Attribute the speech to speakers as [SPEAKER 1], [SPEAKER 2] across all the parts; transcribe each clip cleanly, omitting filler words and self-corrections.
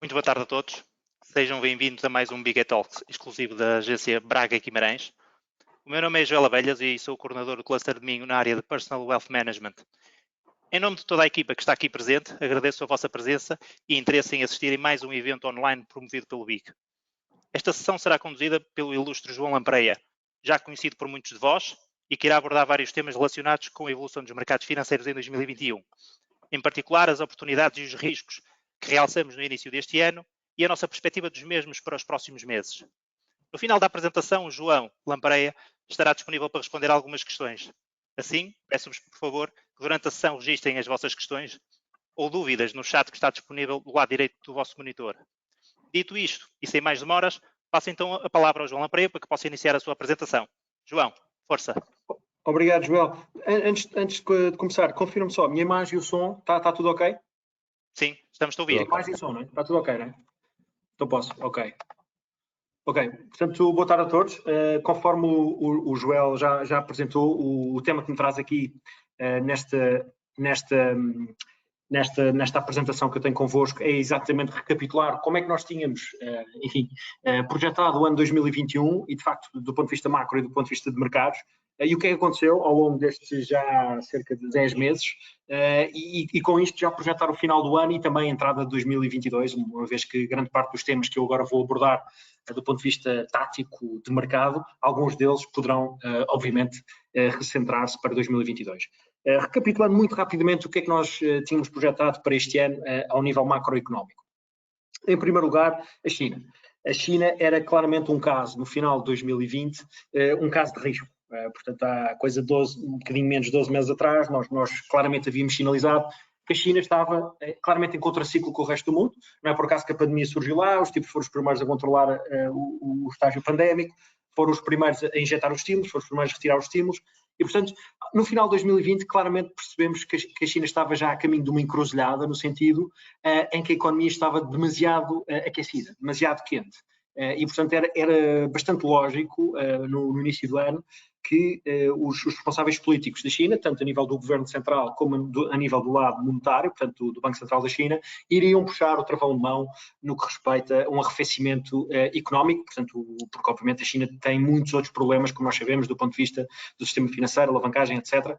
[SPEAKER 1] Muito boa tarde a todos. Sejam bem-vindos a mais um Big Talks exclusivo da agência Braga Guimarães. O meu nome é Joel Abelhas e sou o coordenador do Cluster de Minho na área de Personal Wealth Management. Em nome de toda a equipa que está aqui presente, agradeço a vossa presença e interesse em assistir a mais um evento online promovido pelo BIG. Esta sessão será conduzida pelo ilustre João Lampreia, já conhecido por muitos de vós, e que irá abordar vários temas relacionados com a evolução dos mercados financeiros em 2021. Em particular, as oportunidades e os riscos que realçamos no início deste ano e a nossa perspectiva dos mesmos para os próximos meses. No final da apresentação, o João Lampreia estará disponível para responder algumas questões. Assim, peço-vos, por favor, que durante a sessão registrem as vossas questões ou dúvidas no chat que está disponível do lado direito do vosso monitor. Dito isto, e sem mais demoras, passo então a palavra ao João Lampreia para que possa iniciar a sua apresentação. João, força.
[SPEAKER 2] Obrigado, Joel. Antes de começar, confirma-me só, a minha imagem e o som, está tudo ok?
[SPEAKER 1] Sim, estamos a ouvir.
[SPEAKER 2] Imagem e som, não é? Está tudo ok, não é? Então posso, ok. Ok, portanto, boa tarde a todos. Conforme o Joel já apresentou, o tema que me traz aqui nesta apresentação que eu tenho convosco é exatamente recapitular como é que nós tínhamos, projetado o ano 2021 e, de facto, do ponto de vista macro e do ponto de vista de mercados, e o que é que aconteceu ao longo destes já cerca de 10 meses, e com isto já projetar o final do ano e também a entrada de 2022, uma vez que grande parte dos temas que eu agora vou abordar do ponto de vista tático de mercado, alguns deles poderão, obviamente, recentrar-se para 2022. Recapitulando muito rapidamente o que é que nós tínhamos projetado para este ano ao nível macroeconómico. Em primeiro lugar, a China. A China era claramente um caso, no final de 2020, um caso de risco. Portanto, há coisa de um bocadinho menos de 12 meses atrás, nós claramente havíamos sinalizado que a China estava claramente em contraciclo com o resto do mundo. Não é por acaso que a pandemia surgiu lá, os tipos foram os primeiros a controlar o estágio pandémico, foram os primeiros a injetar os estímulos, foram os primeiros a retirar os estímulos, e, portanto, no final de 2020, claramente percebemos que a China estava já a caminho de uma encruzilhada, no sentido em que a economia estava demasiado aquecida, demasiado quente. E, portanto, era bastante lógico, no início do ano, que os responsáveis políticos da China, tanto a nível do governo central como a nível do lado monetário, portanto do Banco Central da China, iriam puxar o travão de mão no que respeita a um arrefecimento económico, portanto, porque obviamente a China tem muitos outros problemas, como nós sabemos, do ponto de vista do sistema financeiro, alavancagem, etc.,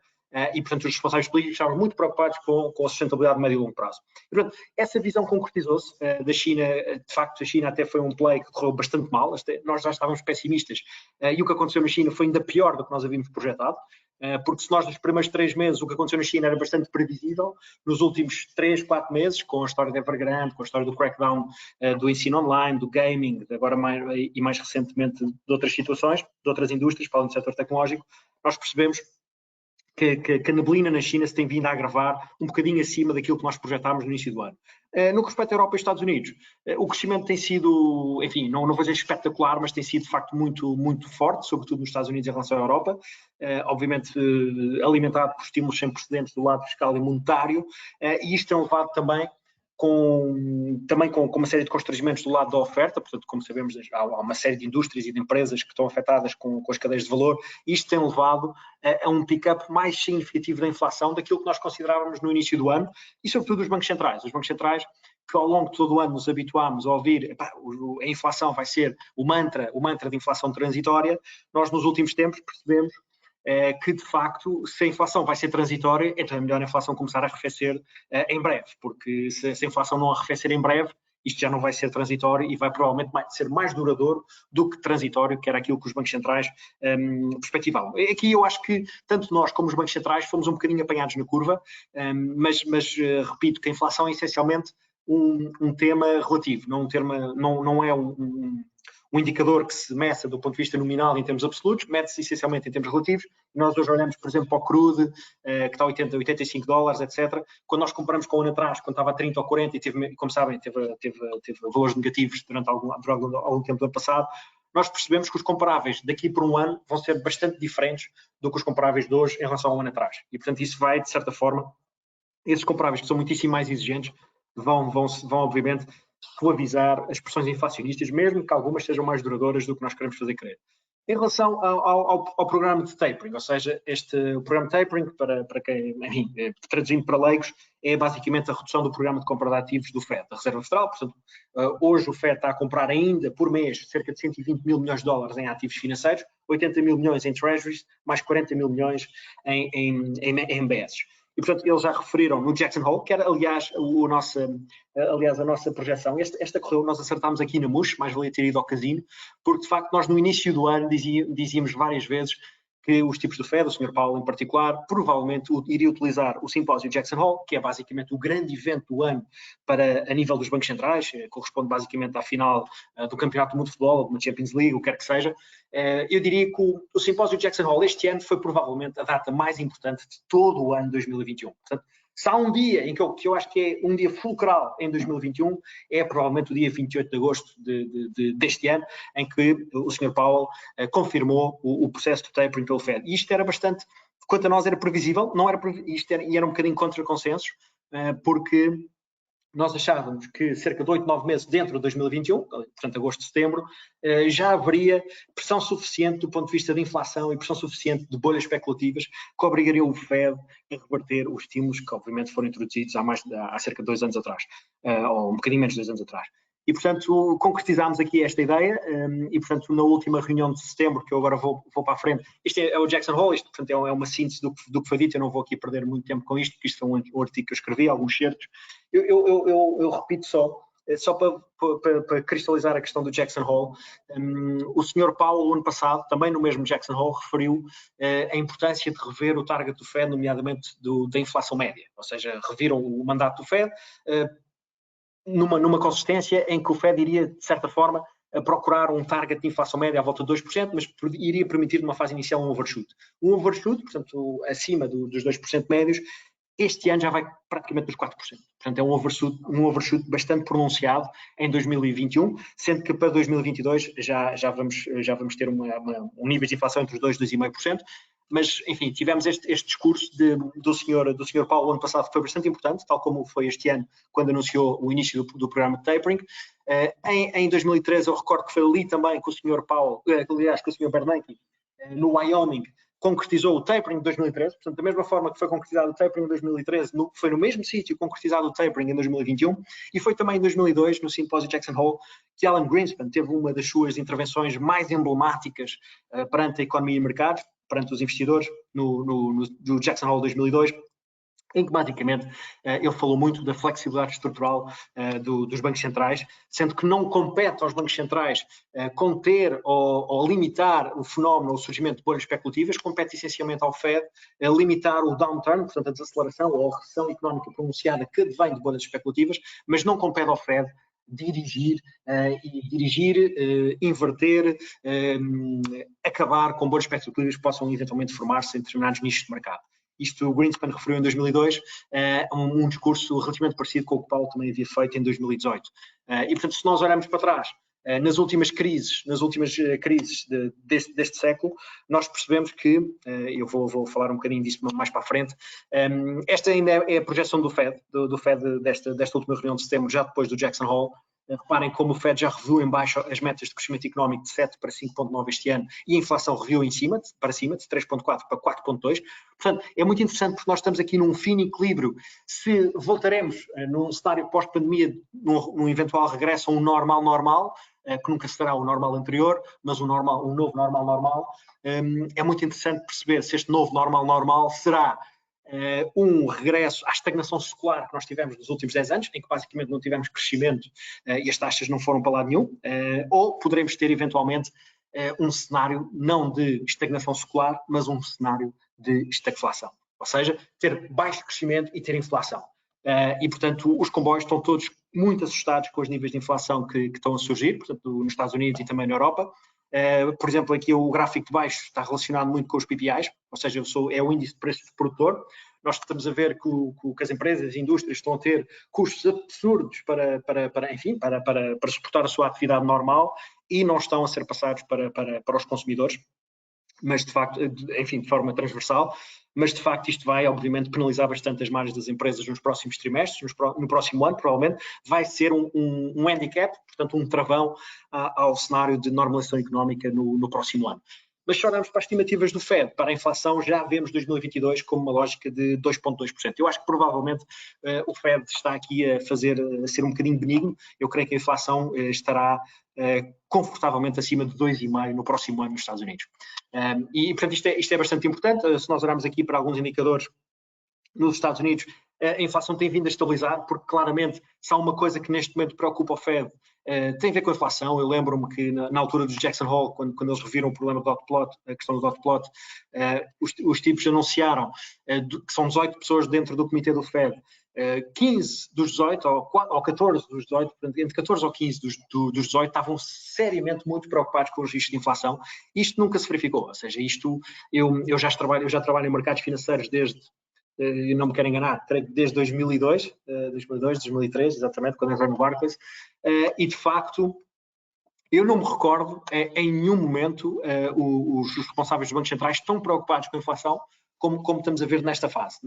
[SPEAKER 2] e, portanto, os responsáveis políticos estavam muito preocupados com a sustentabilidade de médio e longo prazo. E, portanto, essa visão concretizou-se da China. De facto, a China até foi um play que correu bastante mal. Nós já estávamos pessimistas e o que aconteceu na China foi ainda pior do que nós havíamos projetado, porque se nós nos primeiros 3 meses o que aconteceu na China era bastante previsível, nos últimos 3, 4 meses, com a história da Evergrande, com a história do crackdown do ensino online, do gaming, agora mais recentemente de outras situações, de outras indústrias, para além do setor tecnológico, nós percebemos que a neblina na China se tem vindo a agravar um bocadinho acima daquilo que nós projetámos no início do ano. No que respeita à Europa e Estados Unidos, o crescimento tem sido, enfim, não vou dizer espetacular, mas tem sido de facto muito, muito forte, sobretudo nos Estados Unidos em relação à Europa, obviamente alimentado por estímulos sem precedentes do lado fiscal e monetário, e isto tem levado também com uma série de constrangimentos do lado da oferta. Portanto, como sabemos, há uma série de indústrias e de empresas que estão afetadas com as cadeias de valor. Isto tem levado a um pick-up mais significativo da inflação daquilo que nós considerávamos no início do ano, e sobretudo os bancos centrais. Os bancos centrais que ao longo de todo o ano nos habituámos a ouvir, a inflação vai ser o mantra de inflação transitória. Nós nos últimos tempos percebemos que, de facto, se a inflação vai ser transitória, então é melhor a inflação começar a arrefecer em breve, porque se a inflação não arrefecer em breve, isto já não vai ser transitório e vai provavelmente ser mais duradouro do que transitório, que era aquilo que os bancos centrais perspectivavam. Aqui eu acho que tanto nós como os bancos centrais fomos um bocadinho apanhados na curva, mas repito que a inflação é essencialmente um tema relativo, não é um indicador que se meça do ponto de vista nominal em termos absolutos, mede-se essencialmente em termos relativos. Nós hoje olhamos, por exemplo, para o crude, que está a 80, 85 dólares, etc. Quando nós comparamos com o ano atrás, quando estava a 30 ou 40, e como sabem, teve valores negativos durante algum tempo do ano passado, nós percebemos que os comparáveis daqui por um ano vão ser bastante diferentes do que os comparáveis de hoje em relação ao ano atrás. E, portanto, isso vai, de certa forma, esses comparáveis que são muitíssimo mais exigentes, vão obviamente, suavizar as pressões inflacionistas, mesmo que algumas sejam mais duradouras do que nós queremos fazer crer. Em relação ao programa de tapering, ou seja, o programa de tapering, para quem, enfim, traduzindo para leigos, é basicamente a redução do programa de compra de ativos do FED, da Reserva Federal. Portanto, hoje o FED está a comprar ainda por mês cerca de 120 mil milhões de dólares em ativos financeiros, 80 mil milhões em treasuries, mais 40 mil milhões em MBS. E, portanto, eles já referiram no Jackson Hole, que era, aliás, a nossa projeção. Esta correu, nós acertámos aqui na MUSH, mais valia ter ido ao casino, porque, de facto, nós no início do ano dizíamos várias vezes que os tipos do FED, o Sr. Powell em particular, provavelmente iria utilizar o simpósio Jackson Hole, que é basicamente o grande evento do ano a nível dos bancos centrais, corresponde basicamente à final do Campeonato do Mundo de Futebol, da Champions League, o que quer que seja. Eu diria que o simpósio Jackson Hole este ano foi provavelmente a data mais importante de todo o ano 2021. Portanto, se há um dia em que eu acho que é um dia fulcral em 2021, é provavelmente o dia 28 de agosto deste ano, em que o Sr. Powell confirmou o processo de tapering pelo FED. E isto era bastante, quanto a nós, era previsível, não era, e era um bocadinho contra consensos, porque nós achávamos que cerca de 8, 9 meses dentro de 2021, portanto agosto, setembro, já haveria pressão suficiente do ponto de vista de inflação e pressão suficiente de bolhas especulativas que obrigariam o FED a reverter os estímulos que obviamente foram introduzidos há cerca de 2 anos atrás, ou um bocadinho menos de 2 anos atrás. E, portanto, concretizámos aqui esta ideia e, portanto, na última reunião de setembro, que eu agora vou para a frente, isto é o Jackson Hole, isto, portanto, é uma síntese do que foi dito, eu não vou aqui perder muito tempo com isto, porque isto foi um artigo que eu escrevi, alguns certos. Eu repito só para cristalizar a questão do Jackson Hole, o Sr. Powell, ano passado, também no mesmo Jackson Hole, referiu a importância de rever o target do FED, nomeadamente da inflação média, ou seja, reviram o mandato do FED, numa consistência em que o FED iria, de certa forma, a procurar um target de inflação média à volta de 2%, mas iria permitir, numa fase inicial, um overshoot. Um overshoot, portanto, acima dos 2% médios, este ano já vai praticamente dos 4%. Portanto, é um overshoot bastante pronunciado em 2021, sendo que para 2022 já vamos ter um nível de inflação entre os 2% e 2,5%. Mas, enfim, tivemos este discurso do Sr. Powell ano passado, que foi bastante importante, tal como foi este ano, quando anunciou o início do programa de tapering. Em 2013, eu recordo que foi ali também que o Sr. Powell, aliás, que o Sr. Bernanke, no Wyoming, concretizou o tapering de 2013, portanto, da mesma forma que foi concretizado o tapering em 2013, foi no mesmo sítio concretizado o tapering em 2021, e foi também em 2002, no simpósio Jackson Hole, que Alan Greenspan teve uma das suas intervenções mais emblemáticas perante a economia e mercados, perante os investidores, no Jackson Hole 2002, em que basicamente ele falou muito da flexibilidade estrutural dos bancos centrais, sendo que não compete aos bancos centrais conter ou limitar o fenómeno, o surgimento de bolhas especulativas, compete essencialmente ao FED limitar o downturn, portanto a desaceleração ou a recessão económica pronunciada que advém de bolhas especulativas, mas não compete ao FED dirigir, inverter, acabar com bolhas especulativas que possam eventualmente formar-se em determinados nichos de mercado. Isto o Greenspan referiu em 2002, um discurso relativamente parecido com o que Powell também havia feito em 2018. E, portanto, se nós olharmos para trás, nas últimas crises deste século, nós percebemos que, eu vou falar um bocadinho disso mais para a frente, esta ainda é a projeção do FED desta última reunião de setembro, já depois do Jackson Hole. Reparem como o FED já reviu em baixo as metas de crescimento económico de 7 para 5,9 este ano e a inflação reviu para cima, de 3,4 para 4,2. Portanto, é muito interessante porque nós estamos aqui num fino equilíbrio. Se voltaremos num cenário pós-pandemia, num eventual regresso a um normal, que nunca será o normal anterior, mas um novo normal, é muito interessante perceber se este novo normal será um regresso à estagnação secular que nós tivemos nos últimos 10 anos, em que basicamente não tivemos crescimento e as taxas não foram para lado nenhum, ou poderemos ter eventualmente um cenário não de estagnação secular, mas um cenário de estagflação, ou seja, ter baixo crescimento e ter inflação. E, portanto, os comboios estão todos muito assustados com os níveis de inflação que estão a surgir, portanto, nos Estados Unidos e também na Europa. Por exemplo, aqui o gráfico de baixo está relacionado muito com os PPIs, ou seja, é o índice de preço do produtor. Nós estamos a ver que as empresas e indústrias estão a ter custos absurdos para suportar a sua atividade normal e não estão a ser passados para os consumidores. mas de facto, enfim, de forma transversal, mas de facto isto vai, obviamente, penalizar bastante as margens das empresas nos próximos trimestres, no próximo ano, provavelmente, vai ser um handicap, portanto, um travão ao cenário de normalização económica no próximo ano. Mas se olharmos para as estimativas do Fed para a inflação, já vemos 2022 como uma lógica de 2,2%. Eu acho que provavelmente o Fed está aqui a ser um bocadinho benigno. Eu creio que a inflação estará confortavelmente acima de 2,5% no próximo ano nos Estados Unidos. E, portanto, isto é bastante importante. Se nós olharmos aqui para alguns indicadores nos Estados Unidos, a inflação tem vindo a estabilizar, porque claramente, se há uma coisa que neste momento preocupa o Fed, tem a ver com a inflação. Eu lembro-me que na altura dos Jackson Hole, quando eles reviram o problema do dot plot, a questão do dot plot, os tipos anunciaram que são 18 pessoas dentro do comitê do Fed, 15 dos 18, ou 14 dos 18, entre 14 ou 15 dos 18 estavam seriamente muito preocupados com os riscos de inflação. Isto nunca se verificou, ou seja, eu já trabalho em mercados financeiros desde, não me quero enganar, desde 2002, 2003, exatamente, quando entrei no Barclays, e de facto eu não me recordo em nenhum momento os responsáveis dos bancos centrais tão preocupados com a inflação como estamos a ver nesta fase.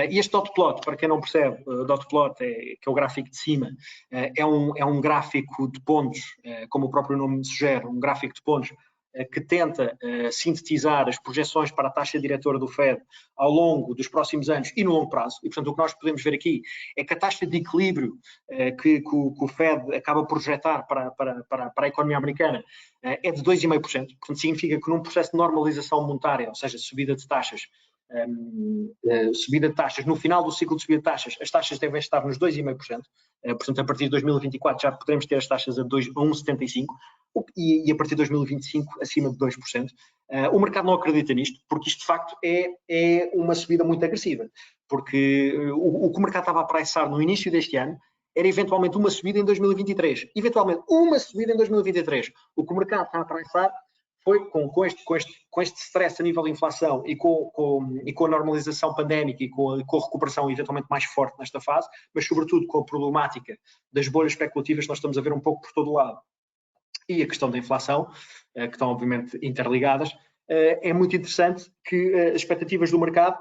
[SPEAKER 2] E este dot plot, para quem não percebe, dot plot, que é o gráfico de cima, é um gráfico de pontos, como o próprio nome sugere, um gráfico de pontos que tenta sintetizar as projeções para a taxa diretora do Fed ao longo dos próximos anos e no longo prazo. E, portanto, o que nós podemos ver aqui é que a taxa de equilíbrio que o Fed acaba por projetar para a economia americana é de 2,5%. Portanto, significa que num processo de normalização monetária, ou seja, subida de taxas, no final do ciclo de subida de taxas, as taxas devem estar nos 2,5%. Portanto, a partir de 2024 já poderemos ter as taxas a 1,75%. E a partir de 2025 acima de 2%. O mercado não acredita nisto, porque isto de facto é uma subida muito agressiva, porque o que o mercado estava a pricing no início deste ano era eventualmente uma subida em 2023, O que o mercado está a pricing foi com este stress a nível de inflação e com a normalização pandémica e com a recuperação eventualmente mais forte nesta fase, mas sobretudo com a problemática das bolhas especulativas que nós estamos a ver um pouco por todo o lado, e a questão da inflação, que estão obviamente interligadas, é muito interessante que as expectativas do mercado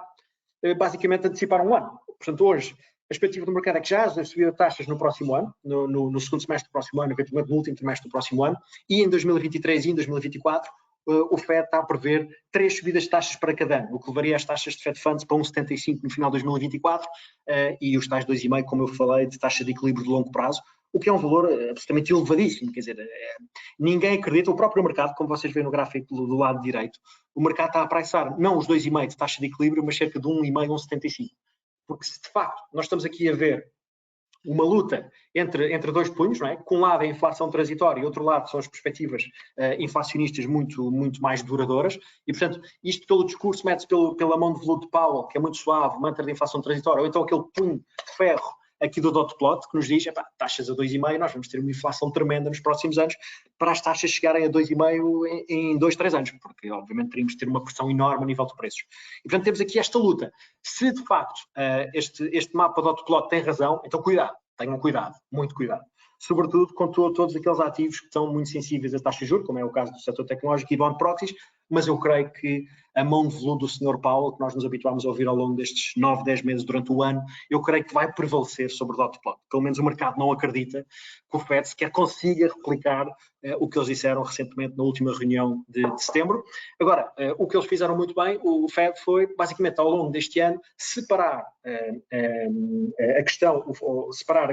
[SPEAKER 2] basicamente anteciparam um ano. Portanto, hoje, a expectativa do mercado é que já haja subida de taxas no próximo ano, no segundo semestre do próximo ano, eventualmente no último trimestre do próximo ano, e em 2023 e em 2024, o Fed está a prever 3 subidas de taxas para cada ano, o que levaria as taxas de Fed Funds para 1,75 no final de 2024 e os tais 2,5, como eu falei, de taxa de equilíbrio de longo prazo, o que é um valor absolutamente elevadíssimo. Quer dizer, ninguém acredita, o próprio mercado, como vocês veem no gráfico do lado direito, o mercado está a pricing não os 2,5 de taxa de equilíbrio, mas cerca de 1,5, 1,75. Porque se de facto nós estamos aqui a ver uma luta entre dois punhos, não é? Com um lado é a inflação transitória e outro lado são as perspectivas inflacionistas muito mais duradouras, e portanto isto pelo discurso mete-se pela mão de veludo de Powell, que é muito suave, mantra de inflação transitória, ou então aquele punho de ferro aqui do dot plot, que nos diz, taxas a 2,5, nós vamos ter uma inflação tremenda nos próximos anos para as taxas chegarem a 2,5 em 2, 3 anos, porque obviamente teríamos de ter uma pressão enorme a nível de preços. E portanto temos aqui esta luta. Se de facto este mapa dot plot tem razão, então cuidado, tenham cuidado, muito cuidado. Sobretudo com todos aqueles ativos que estão muito sensíveis a taxa de juros, como é o caso do setor tecnológico e bond proxies, mas eu creio que a mão de veludo do Sr. Powell, que nós nos habituámos a ouvir ao longo destes 9, 10 meses durante o ano, eu creio que vai prevalecer sobre o dot plot. Pelo menos o mercado não acredita que o Fed sequer consiga replicar o que eles disseram recentemente na última reunião de setembro. Agora, o que eles fizeram muito bem, o Fed foi, basicamente, ao longo deste ano, separar a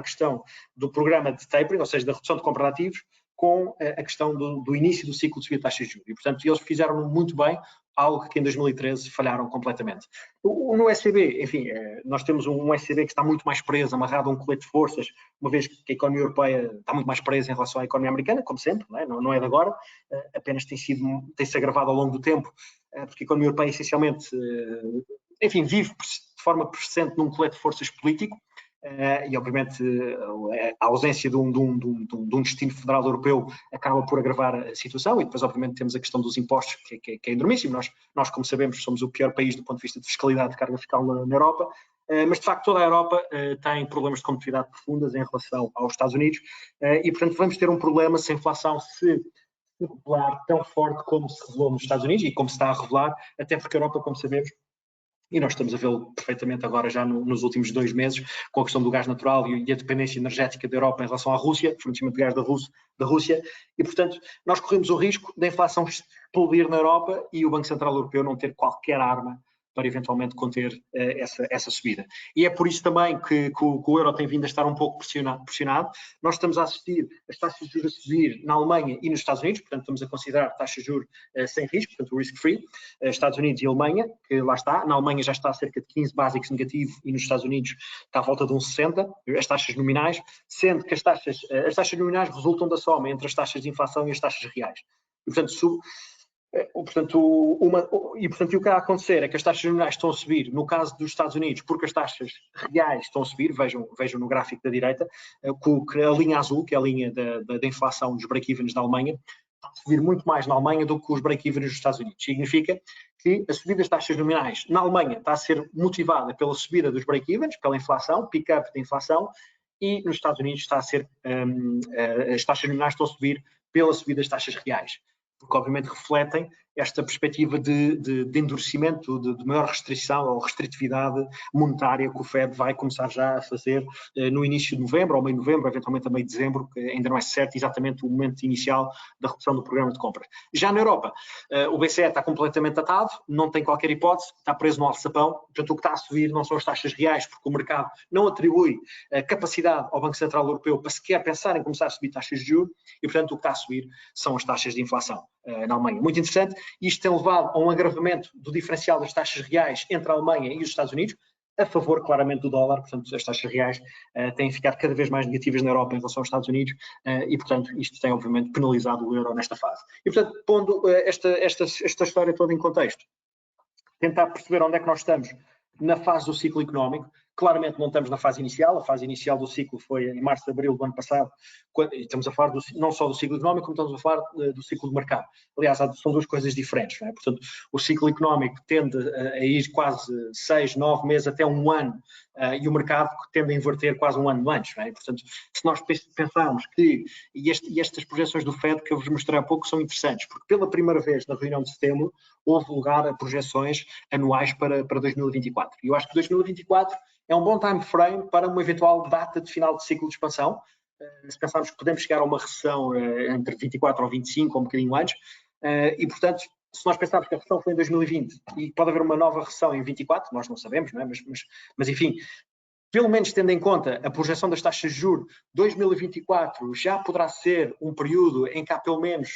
[SPEAKER 2] questão do programa de tapering, ou seja, da redução de compra de ativos, com a questão do início do ciclo de subida de taxas de juros. E, portanto, eles fizeram muito bem, algo que em 2013 falharam completamente. No SCB, enfim, nós temos um SCB que está muito mais preso, amarrado a um colete de forças, uma vez que a economia europeia está muito mais presa em relação à economia americana, como sempre, não é de agora, apenas tem-se agravado ao longo do tempo, porque a economia europeia essencialmente, enfim, vive de forma persistente num colete de forças político, e obviamente a ausência de um destino federal europeu acaba por agravar a situação, e depois obviamente temos a questão dos impostos, que é enormíssimo. Nós, como sabemos, somos o pior país do ponto de vista de fiscalidade de carga fiscal na Europa, mas de facto toda a Europa tem problemas de competitividade profundas em relação aos Estados Unidos, e portanto vamos ter um problema se a inflação se popular tão forte como se revelou nos Estados Unidos e como se está a revelar, até porque a Europa, como sabemos, e nós estamos a vê-lo perfeitamente agora já nos últimos 2 meses, com a questão do gás natural e a dependência energética da Europa em relação à Rússia, fornecimento de gás da Rússia, e portanto nós corremos o risco da inflação explodir na Europa e o Banco Central Europeu não ter qualquer arma para eventualmente conter essa subida. E é por isso também que o euro tem vindo a estar um pouco pressionado. Nós estamos a assistir as taxas de juros a subir na Alemanha e nos Estados Unidos, portanto estamos a considerar taxas de juros sem risco, portanto risk-free, Estados Unidos e Alemanha, que lá está, na Alemanha já está a cerca de 15 básicos negativo e nos Estados Unidos está à volta de 60, as taxas nominais, sendo que as taxas nominais resultam da soma entre as taxas de inflação e as taxas reais. E, portanto, o que está a acontecer é que as taxas nominais estão a subir, no caso dos Estados Unidos, porque as taxas reais estão a subir, vejam no gráfico da direita, que a linha azul, que é a linha da inflação dos break-evens da Alemanha, está a subir muito mais na Alemanha do que os break-evens dos Estados Unidos. Significa que a subida das taxas nominais na Alemanha está a ser motivada pela subida dos break-evens, pela inflação, pick-up da inflação, e nos Estados Unidos está a ser, as taxas nominais estão a subir pela subida das taxas reais, porque obviamente refletem esta perspectiva de endurecimento, de maior restrição ou restritividade monetária que o Fed vai começar já a fazer no início de novembro, ou meio de novembro, eventualmente a meio de dezembro, que ainda não é certo exatamente o momento inicial da redução do programa de compras. Já na Europa, o BCE está completamente atado, não tem qualquer hipótese, está preso no alçapão, portanto o que está a subir não são as taxas reais, porque o mercado não atribui capacidade ao Banco Central Europeu para sequer pensar em começar a subir taxas de juros, e portanto o que está a subir são as taxas de inflação na Alemanha. Muito interessante. Isto tem levado a um agravamento do diferencial das taxas reais entre a Alemanha e os Estados Unidos, a favor claramente do dólar, portanto as taxas reais têm ficado cada vez mais negativas na Europa em relação aos Estados Unidos e portanto isto tem obviamente penalizado o euro nesta fase. E portanto, pondo esta história toda em contexto, tentar perceber onde é que nós estamos na fase do ciclo económico. Claramente não estamos na fase inicial, a fase inicial do ciclo foi em março, abril do ano passado, e estamos a falar não só do ciclo económico, como estamos a falar do ciclo de mercado. Aliás, são duas coisas diferentes, não é? Portanto, o ciclo económico tende a ir quase 6, 9 meses até um ano, e o mercado tende a inverter quase um ano antes, não é? Portanto, se nós pensarmos que, e estas projeções do FED que eu vos mostrei há pouco são interessantes, porque pela primeira vez na reunião de setembro houve lugar a projeções anuais para 2024. E eu acho que 2024 é um bom time frame para uma eventual data de final de ciclo de expansão. Se pensarmos que podemos chegar a uma recessão entre 24 ou 25, ou um bocadinho antes, e portanto, se nós pensarmos que a recessão foi em 2020 e pode haver uma nova recessão em 24, nós não sabemos, não é? Mas enfim, pelo menos tendo em conta a projeção das taxas de juros, 2024 já poderá ser um período em que há pelo menos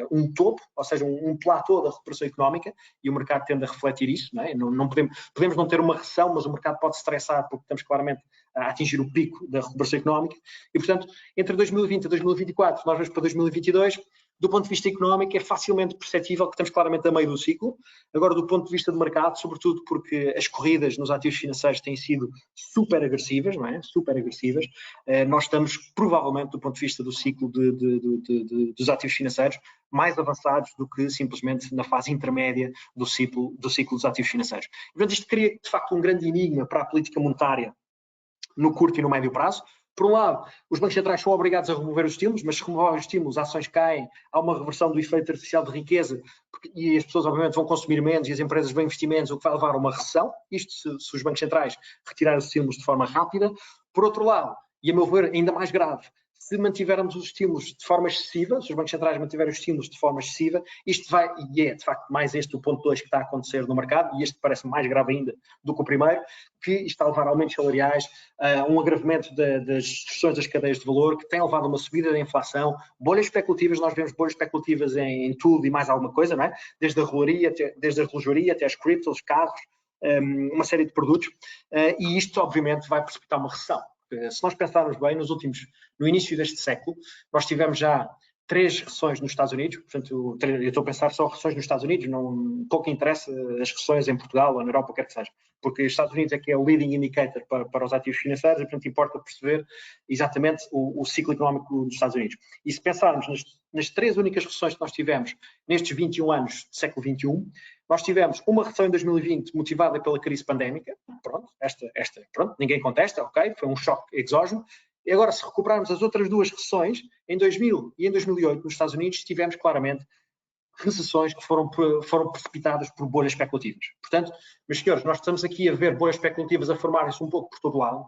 [SPEAKER 2] um topo, ou seja, um platô da recuperação económica, e o mercado tende a refletir isso, não é? Não podemos não ter uma recessão, mas o mercado pode se estressar porque estamos claramente a atingir o pico da recuperação económica, e portanto, entre 2020 e 2024, nós vamos para 2022, do ponto de vista económico, é facilmente perceptível que estamos claramente a meio do ciclo. Agora, do ponto de vista de mercado, sobretudo porque as corridas nos ativos financeiros têm sido super agressivas, não é? Super agressivas. Nós estamos, provavelmente, do ponto de vista do ciclo dos ativos financeiros, mais avançados do que simplesmente na fase intermédia do ciclo dos ativos financeiros. Portanto, isto cria, de facto, um grande enigma para a política monetária no curto e no médio prazo. Por um lado, os bancos centrais são obrigados a remover os estímulos, mas se remover os estímulos, as ações caem, há uma reversão do efeito artificial de riqueza e as pessoas, obviamente, vão consumir menos e as empresas vão investir menos, o que vai levar a uma recessão, isto se os bancos centrais retirarem os estímulos de forma rápida. Por outro lado, e a meu ver ainda mais grave, se mantivermos os estímulos de forma excessiva, se os bancos centrais mantiverem os estímulos de forma excessiva, isto vai, e é de facto mais este o ponto 2 que está a acontecer no mercado, e este parece mais grave ainda do que o primeiro, que isto está a levar a aumentos salariais, um agravamento das distorções das cadeias de valor, que tem levado a uma subida da inflação, bolhas especulativas, nós vemos bolhas especulativas em tudo e mais alguma coisa, não é? Desde a relojaria até as criptos, carros, uma série de produtos, e isto obviamente vai precipitar uma recessão. Se nós pensarmos bem, no início deste século, nós tivemos já 3 recessões nos Estados Unidos, portanto, eu estou a pensar só recessões nos Estados Unidos, pouco interessa as recessões em Portugal ou na Europa, quer que seja, porque os Estados Unidos é que é o leading indicator para os ativos financeiros, e portanto importa perceber exatamente o ciclo económico dos Estados Unidos. E se pensarmos nas 3 únicas recessões que nós tivemos nestes 21 anos do século XXI, nós tivemos uma recessão em 2020 motivada pela crise pandémica, pronto, esta, ninguém contesta, ok, foi um choque exógeno. E agora, se recuperarmos as outras duas recessões, em 2000 e em 2008, nos Estados Unidos, tivemos claramente recessões que foram precipitadas por bolhas especulativas. Portanto, meus senhores, nós estamos aqui a ver bolhas especulativas a formarem-se um pouco por todo lado,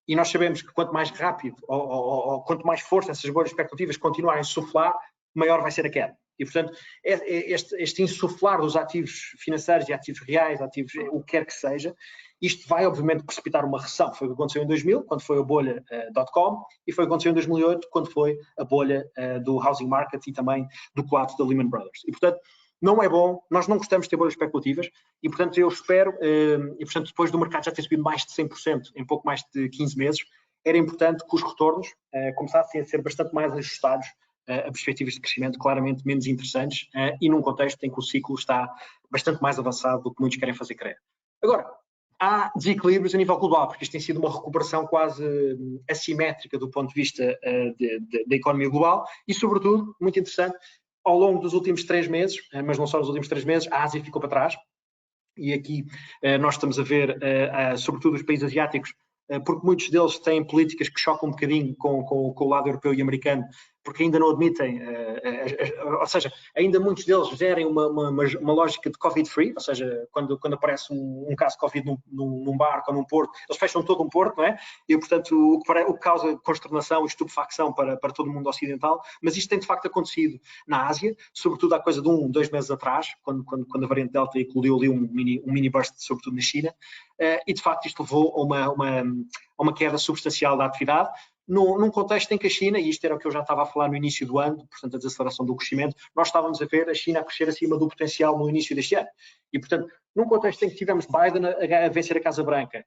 [SPEAKER 2] e nós sabemos que quanto mais rápido ou quanto mais força essas bolhas especulativas continuarem a suflar, maior vai ser a queda. E, portanto, este insuflar dos ativos financeiros e ativos reais, ativos, o que quer que seja, isto vai, obviamente, precipitar uma recessão. Foi o que aconteceu em 2000, quando foi a bolha .com, e foi o que aconteceu em 2008, quando foi a bolha do housing market e também do colapso da Lehman Brothers. E, portanto, não é bom, nós não gostamos de ter bolhas especulativas e, portanto, eu espero, e, portanto, depois do mercado já ter subido mais de 100% em pouco mais de 15 meses, era importante que os retornos começassem a ser bastante mais ajustados a perspectivas de crescimento claramente menos interessantes e num contexto em que o ciclo está bastante mais avançado do que muitos querem fazer crer. Agora, há desequilíbrios a nível global, porque isto tem sido uma recuperação quase assimétrica do ponto de vista da economia global e, sobretudo, muito interessante, ao longo dos últimos 3 meses, mas não só nos últimos 3 meses, a Ásia ficou para trás. E aqui nós estamos a ver, sobretudo, os países asiáticos, porque muitos deles têm políticas que chocam um bocadinho com o lado europeu e americano, porque ainda não admitem, ou seja, ainda muitos deles gerem uma lógica de Covid-free, ou seja, quando aparece um caso de Covid num barco ou num porto, eles fecham todo um porto, não é? E, portanto, o que causa consternação e estupefacção para todo o mundo ocidental, mas isto tem de facto acontecido na Ásia, sobretudo há coisa de 2 meses atrás, quando a variante Delta eclodiu ali um mini burst, sobretudo na China, e de facto isto levou a uma queda substancial da atividade, num contexto em que a China, e isto era o que eu já estava a falar no início do ano, portanto a desaceleração do crescimento, nós estávamos a ver a China a crescer acima do potencial no início deste ano. E, portanto, num contexto em que tivemos Biden a vencer a Casa Branca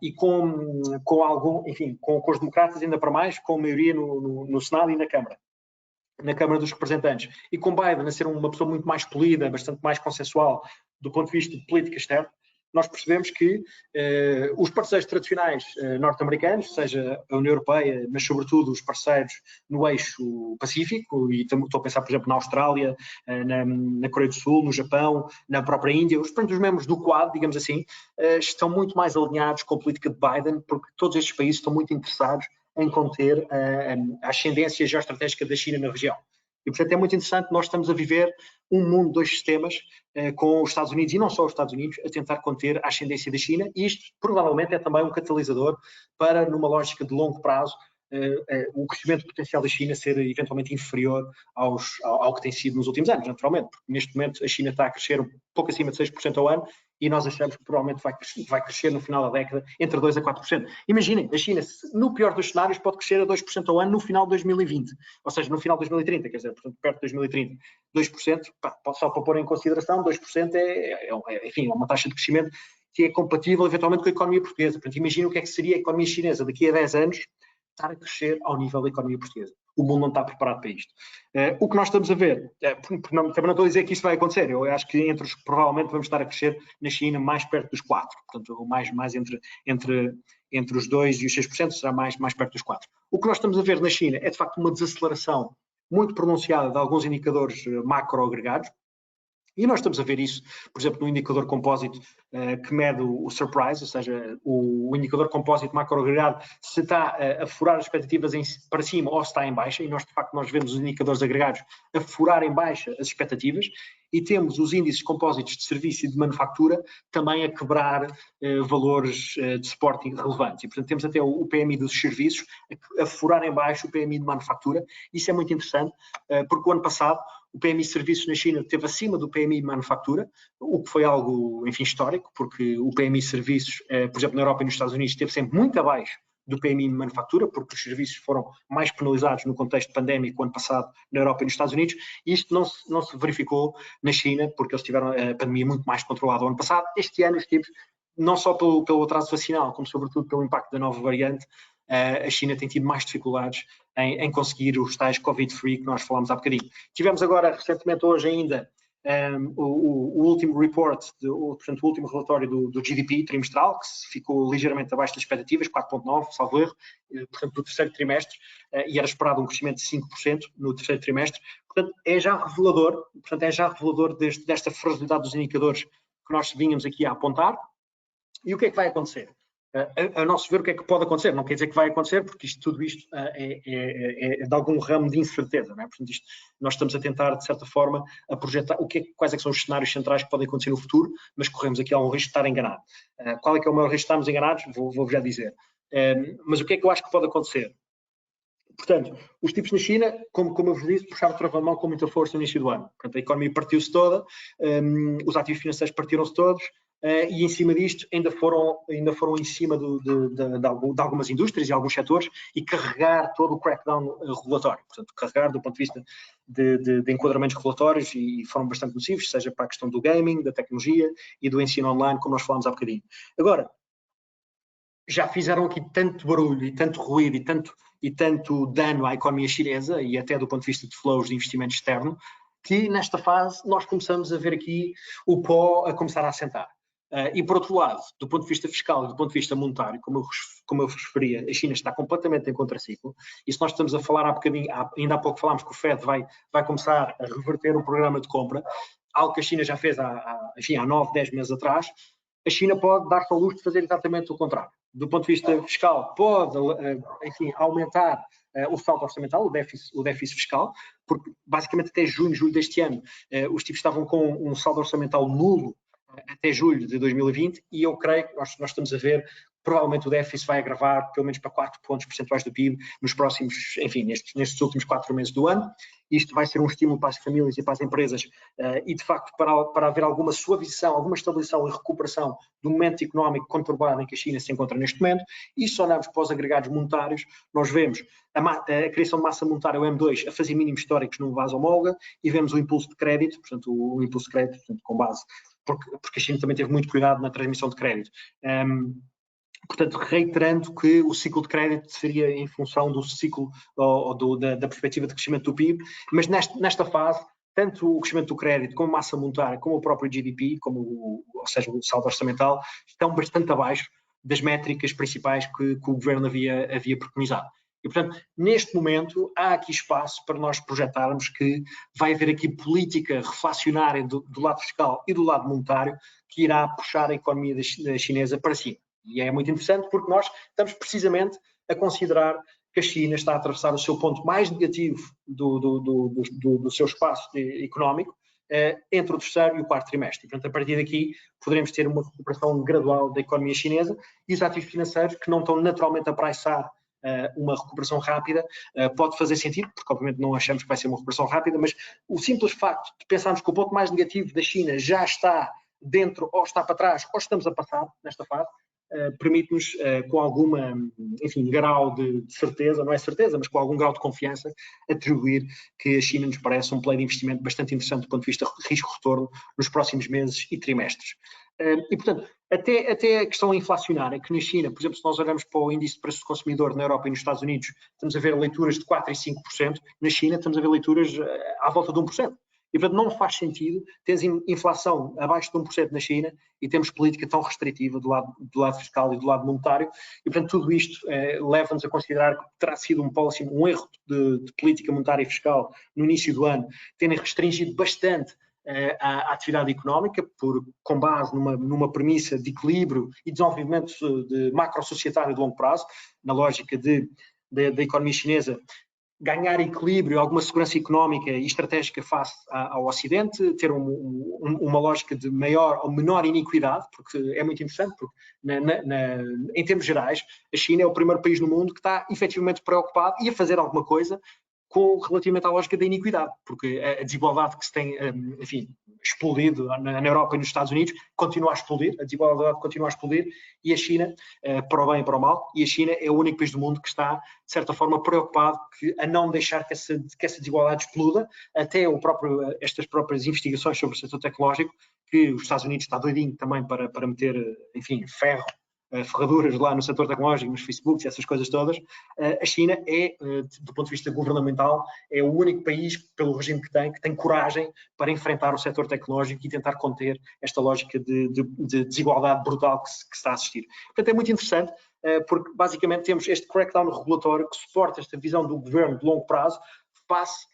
[SPEAKER 2] e com algum, enfim, com os democratas ainda para mais, com maioria no Senado e na Câmara dos Representantes, e com Biden a ser uma pessoa muito mais polida, bastante mais consensual do ponto de vista de política externa, nós percebemos que os parceiros tradicionais norte-americanos, seja a União Europeia, mas sobretudo os parceiros no eixo Pacífico, e estou a pensar, por exemplo, na Austrália, na Coreia do Sul, no Japão, na própria Índia, os membros do Quad, digamos assim, estão muito mais alinhados com a política de Biden, porque todos estes países estão muito interessados em conter a ascendência geoestratégica da China na região. E, portanto, é muito interessante, nós estamos a viver um mundo de 2 sistemas com os Estados Unidos, e não só os Estados Unidos, a tentar conter a ascendência da China, e isto provavelmente é também um catalisador para, numa lógica de longo prazo, o crescimento potencial da China ser eventualmente inferior ao que tem sido nos últimos anos, naturalmente, porque neste momento a China está a crescer um pouco acima de 6% ao ano, e nós achamos que provavelmente vai crescer no final da década entre 2% a 4%. Imaginem, a China, no pior dos cenários, pode crescer a 2% ao ano no final de 2020, ou seja, no final de 2030, quer dizer, portanto, perto de 2030. 2%, só para pôr em consideração, 2% enfim, é uma taxa de crescimento que é compatível eventualmente com a economia portuguesa. Portanto, imaginem o que é que seria a economia chinesa daqui a 10 anos estar a crescer ao nível da economia portuguesa. O mundo não está preparado para isto. O que nós estamos a ver, também não estou a dizer que isso vai acontecer, eu acho que provavelmente vamos estar a crescer na China mais perto dos 4%, portanto, mais entre os 2% e os 6%, será mais perto dos 4%. O que nós estamos a ver na China é, de facto, uma desaceleração muito pronunciada de alguns indicadores macro-agregados, e nós estamos a ver isso, por exemplo, no indicador compósito que mede o surprise, ou seja, o indicador compósito macro-agregado, se está a furar as expectativas para cima ou se está em baixa, e nós, de facto, nós vemos os indicadores agregados a furar em baixa as expectativas, e temos os índices compósitos de serviço e de manufatura também a quebrar valores de suporte relevantes. E, portanto, temos até o PMI dos serviços a furar em baixo o PMI de manufatura. Isso é muito interessante, porque o ano passado o PMI de serviços na China esteve acima do PMI de manufatura, o que foi algo, enfim, histórico, porque o PMI de serviços, por exemplo, na Europa e nos Estados Unidos, esteve sempre muito abaixo do PMI de manufatura, porque os serviços foram mais penalizados no contexto pandémico ano passado na Europa e nos Estados Unidos, e isto não se verificou na China, porque eles tiveram a pandemia muito mais controlada o ano passado. Este ano, não só pelo atraso vacinal, como sobretudo pelo impacto da nova variante, a China tem tido mais dificuldades em conseguir os tais Covid-free que nós falámos há bocadinho. Tivemos agora, recentemente, hoje ainda, o último report, portanto, o último relatório do GDP trimestral, que ficou ligeiramente abaixo das expectativas, 4,9%, salvo erro, portanto, do terceiro trimestre, e era esperado um crescimento de 5% no terceiro trimestre. Portanto, é já revelador desta fragilidade dos indicadores que nós vínhamos aqui a apontar. E o que é que vai acontecer? A nosso ver, o que é que pode acontecer? Não quer dizer que vai acontecer, porque tudo isto é de algum ramo de incerteza, não é? Portanto, nós estamos a tentar, de certa forma, a projetar quais é que são os cenários centrais que podem acontecer no futuro, mas corremos aqui algum risco de estar enganado. Qual é que é o maior risco de estarmos enganados? Vou já dizer. Mas o que é que eu acho que pode acontecer? Portanto, os tipos na China, como eu vos disse, puxaram o travão com muita força no início do ano. Portanto, a economia partiu-se toda, os ativos financeiros partiram-se todos, e em cima disto ainda foram em cima de algumas indústrias e alguns setores e carregar todo o crackdown regulatório. Portanto, carregar do ponto de vista de enquadramentos regulatórios, e foram bastante nocivos, seja para a questão do gaming, da tecnologia e do ensino online, como nós falámos há bocadinho. Agora, já fizeram aqui tanto barulho e tanto ruído e tanto dano à economia chinesa, e até do ponto de vista de flows de investimento externo, que nesta fase nós começamos a ver aqui o pó a começar a assentar. E por outro lado, do ponto de vista fiscal e do ponto de vista monetário, como eu vos referia, a China está completamente em contraciclo, e se nós estamos a falar há bocadinho, ainda há pouco falámos que o FED vai começar a reverter o programa de compra, algo que a China já fez há 9, 10 meses atrás. A China pode dar-se ao luxo de fazer exatamente o contrário. Do ponto de vista fiscal, pode, enfim, aumentar o saldo orçamental, o déficit fiscal, porque basicamente até junho, julho deste ano, os tipos estavam com um saldo orçamental nulo até julho de 2020, e eu creio que nós estamos a ver, provavelmente o déficit vai agravar pelo menos para 4 pontos percentuais do PIB nos próximos, enfim, nestes últimos 4 meses do ano. Isto vai ser um estímulo para as famílias e para as empresas, e de facto para haver alguma suavização, alguma estabilização e recuperação do momento económico conturbado em que a China se encontra neste momento. E se olharmos para os agregados monetários, nós vemos a criação de massa monetária, o M2, a fazer mínimos históricos no base homóloga, e vemos o impulso de crédito, portanto o impulso de crédito, portanto, com base, porque a China também teve muito cuidado na transmissão de crédito. Portanto, reiterando que o ciclo de crédito seria em função do ciclo ou da perspectiva de crescimento do PIB, mas nesta fase, tanto o crescimento do crédito, como a massa monetária, como o próprio GDP, ou seja, o saldo orçamental, estão bastante abaixo das métricas principais que o governo havia preconizado. E, portanto, neste momento, há aqui espaço para nós projetarmos que vai haver aqui política reflacionária do lado fiscal e do lado monetário que irá puxar a economia da chinesa para cima. E é muito interessante porque nós estamos precisamente a considerar que a China está a atravessar o seu ponto mais negativo do seu espaço económico entre o terceiro e o quarto trimestre. E, portanto, a partir daqui poderemos ter uma recuperação gradual da economia chinesa, e os ativos financeiros que não estão naturalmente a pricear uma recuperação rápida pode fazer sentido, porque obviamente não achamos que vai ser uma recuperação rápida, mas o simples facto de pensarmos que o ponto mais negativo da China já está dentro, ou está para trás, ou estamos a passar nesta fase, permite-nos, com alguma, enfim, grau de certeza, não é certeza, mas com algum grau de confiança, atribuir que a China nos parece um play de investimento bastante interessante do ponto de vista de risco-retorno nos próximos meses e trimestres. E, portanto, até a questão inflacionária, que na China, por exemplo, se nós olhamos para o índice de preço do consumidor na Europa e nos Estados Unidos, estamos a ver leituras de 4% e 5%, na China estamos a ver leituras à volta de 1%. E, portanto, não faz sentido teres inflação abaixo de 1% na China e temos política tão restritiva do lado fiscal e do lado monetário. E, portanto, tudo isto leva-nos a considerar que terá sido um erro de política monetária e fiscal no início do ano, terem restringido bastante a atividade económica, com base numa premissa de equilíbrio e desenvolvimento de macro-societário de longo prazo, na lógica da economia chinesa ganhar equilíbrio, alguma segurança económica e estratégica face ao Ocidente, ter uma lógica de maior ou menor iniquidade, porque é muito interessante, porque em termos gerais, a China é o primeiro país no mundo que está efetivamente preocupado e a fazer alguma coisa relativamente à lógica da iniquidade, porque a desigualdade que se tem, enfim, explodido na Europa e nos Estados Unidos continua a explodir, a desigualdade continua a explodir, e a China, para o bem e para o mal, e a China é o único país do mundo que está, de certa forma, preocupado a não deixar que essa desigualdade exploda, até estas próprias investigações sobre o setor tecnológico, que os Estados Unidos está doidinho também para meter, enfim, ferraduras lá no setor tecnológico, nos Facebooks e essas coisas todas. A China é, do ponto de vista governamental, é o único país, pelo regime que tem coragem para enfrentar o setor tecnológico e tentar conter esta lógica de desigualdade brutal que se está a assistir. Portanto, é muito interessante, porque basicamente temos este crackdown regulatório que suporta esta visão do governo de longo prazo, face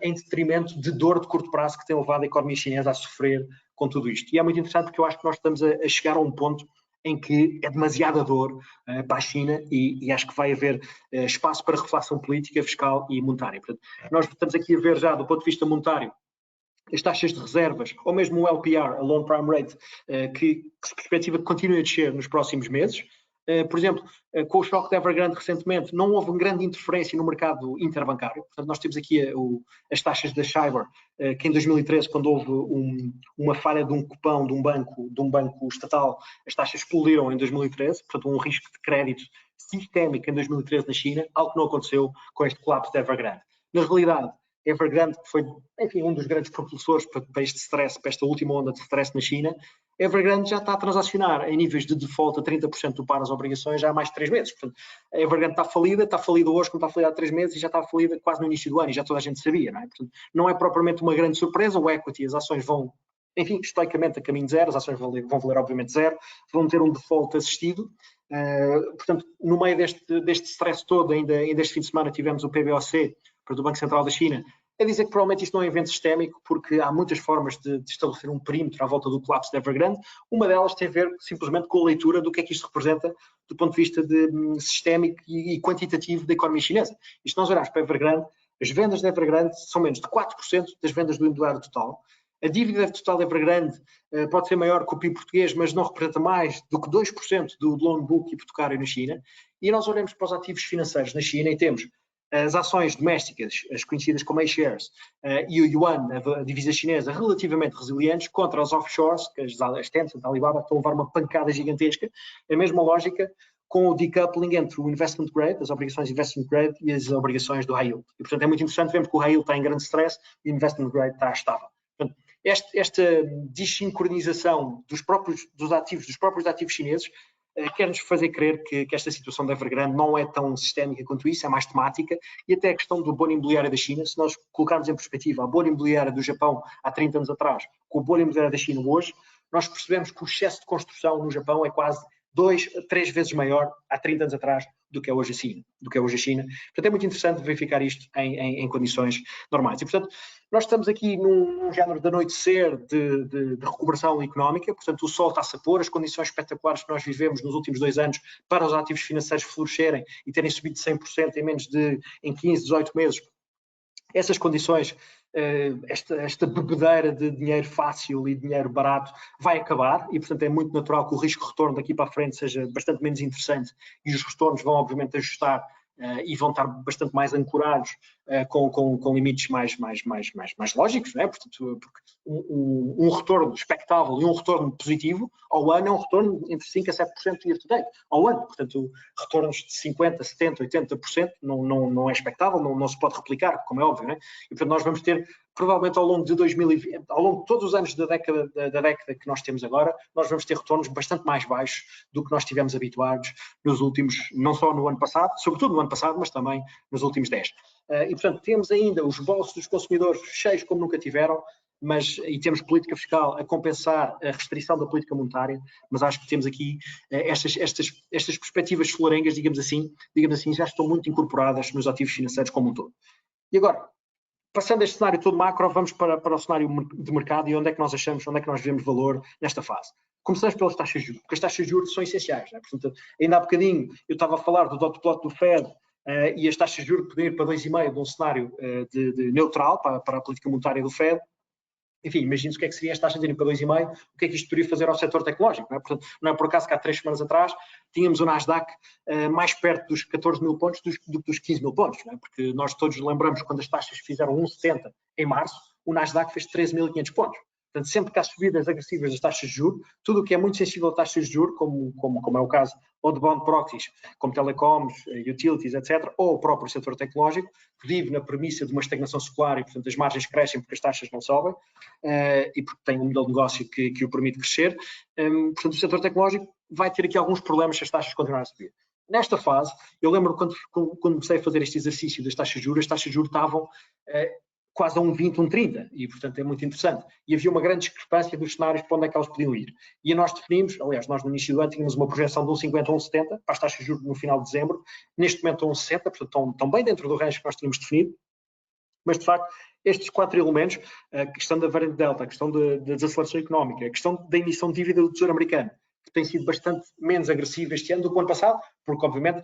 [SPEAKER 2] em detrimento de dor de curto prazo que tem levado a economia chinesa a sofrer com tudo isto. E é muito interessante porque eu acho que nós estamos a chegar a um ponto em que é demasiada dor para a China e acho que vai haver espaço para reflação política, fiscal e monetária. Portanto, nós estamos aqui a ver já, do ponto de vista monetário, as taxas de reservas, ou mesmo o LPR, a Loan Prime Rate, que se perspectiva que continue a descer nos próximos meses. Por exemplo, com o choque da Evergrande recentemente, não houve uma grande interferência no mercado interbancário. Portanto, nós temos aqui as taxas da Shibor, que em 2013, quando houve uma falha de um cupão de um banco estatal, as taxas explodiram em 2013, portanto, um risco de crédito sistémico em 2013 na China, algo que não aconteceu com este colapso da Evergrande. Na realidade, Evergrande, que foi, enfim, um dos grandes propulsores para este stress, para esta última onda de stress na China, Evergrande já está a transacionar em níveis de default a 30% do par das obrigações já há mais de 3 meses. Portanto, a Evergrande está falida hoje, como está falida há 3 meses, e já está falida quase no início do ano, e já toda a gente sabia, não é? Portanto, não é propriamente uma grande surpresa, o equity, as ações vão, enfim, estoicamente a caminho de zero, as ações vão valer obviamente zero, vão ter um default assistido. Portanto, no meio deste stress todo, ainda este fim de semana tivemos o PBOC, do Banco Central da China, a dizer que provavelmente isto não é um evento sistémico, porque há muitas formas de estabelecer um perímetro à volta do colapso da Evergrande. Uma delas tem a ver simplesmente com a leitura do que é que isto representa do ponto de vista sistémico e quantitativo da economia chinesa. E se nós olharmos para a Evergrande, as vendas da Evergrande são menos de 4% das vendas do imobiliário total. A dívida total da Evergrande pode ser maior que o PIB português, mas não representa mais do que 2% do loan book hipotecário na China. E nós olhamos para os ativos financeiros na China e temos as ações domésticas, as conhecidas como A-shares, e o Yuan, a divisa chinesa, relativamente resilientes, contra as offshores, que as Tencent, a Alibaba, estão a levar uma pancada gigantesca. A mesma lógica com o decoupling entre o investment grade, as obrigações investment grade e as obrigações do high yield. E, portanto, é muito interessante vermos que o high yield está em grande stress e o investment grade está estável. Portanto, esta desincronização dos próprios ativos chineses quer-nos fazer crer que esta situação da Evergrande não é tão sistémica quanto isso, é mais temática, e até a questão do bolha imobiliária da China, se nós colocarmos em perspectiva a bolha imobiliária do Japão há 30 anos atrás, com a bolha imobiliária da China hoje, nós percebemos que o excesso de construção no Japão é quase 2 a 3 vezes maior há 30 anos atrás do que é hoje a China. Portanto, é muito interessante verificar isto em condições normais. E, portanto, nós estamos aqui num género de anoitecer de recuperação económica, portanto, o sol está-se a pôr, as condições espetaculares que nós vivemos nos últimos 2 anos para os ativos financeiros florescerem e terem subido 100% em 15, 18 meses. Essas condições, esta bebedeira de dinheiro fácil e dinheiro barato vai acabar e, portanto, é muito natural que o risco-retorno daqui para a frente seja bastante menos interessante e os retornos vão, obviamente, ajustar e vão estar bastante mais ancorados com limites mais lógicos, não é? Portanto, porque um retorno expectável e um retorno positivo ao ano é um retorno entre 5% a 7% year to date, ao ano. Portanto, retornos de 50%, 70%, 80% não é expectável, não se pode replicar, como é óbvio, não é? E, portanto, nós vamos ter, provavelmente ao longo de 2020, ao longo de todos os anos da década que nós temos agora, nós vamos ter retornos bastante mais baixos do que nós estivemos habituados nos últimos, não só no ano passado, sobretudo no ano passado, mas também nos últimos 10. E, portanto, temos ainda os bolsos dos consumidores cheios como nunca tiveram, e temos política fiscal a compensar a restrição da política monetária, mas acho que temos aqui estas perspectivas florengas, digamos assim, já estão muito incorporadas nos ativos financeiros como um todo. E agora, passando este cenário todo macro, vamos para o cenário de mercado e onde é que nós vemos valor nesta fase. Começamos pelas taxas de juros, porque as taxas de juros são essenciais. Não é? Portanto, ainda há bocadinho eu estava a falar do dot plot do Fed e as taxas de juros poderiam ir para 2,5 de um cenário de neutral para a política monetária do Fed. Enfim, imagine-se o que é que seria as taxas de irem para 2,5, o que é que isto poderia fazer ao setor tecnológico. Não é? Portanto, não é por acaso que há 3 semanas atrás tínhamos o Nasdaq mais perto dos 14 mil pontos do que dos 15 mil pontos. Não é? Porque nós todos lembramos quando as taxas fizeram 1,70 em março, o Nasdaq fez 13.500 pontos. Portanto, sempre que há subidas agressivas das taxas de juros, tudo o que é muito sensível a taxas de juros, como é o caso ou de bond proxies, como telecoms, utilities, etc., ou o próprio setor tecnológico, que vive na premissa de uma estagnação secular e, portanto, as margens crescem porque as taxas não sobem e porque tem um modelo de negócio que o permite crescer. Portanto, o setor tecnológico vai ter aqui alguns problemas se as taxas continuarem a subir. Nesta fase, eu lembro quando comecei a fazer este exercício das taxas de juros, as taxas de juros estavam quase a 1,20, 1,30, e portanto é muito interessante. E havia uma grande discrepância dos cenários para onde é que elas podiam ir. E nós definimos, aliás, nós no início do ano tínhamos uma projeção de 1,50 a 1,70 para as taxas de juros no final de dezembro, neste momento a 1,60, portanto estão bem dentro do range que nós tínhamos definido, mas de facto estes 4 elementos, a questão da variante delta, a questão da desaceleração económica, a questão da emissão de dívida do Tesouro Americano, que tem sido bastante menos agressivo este ano do que o ano passado, porque obviamente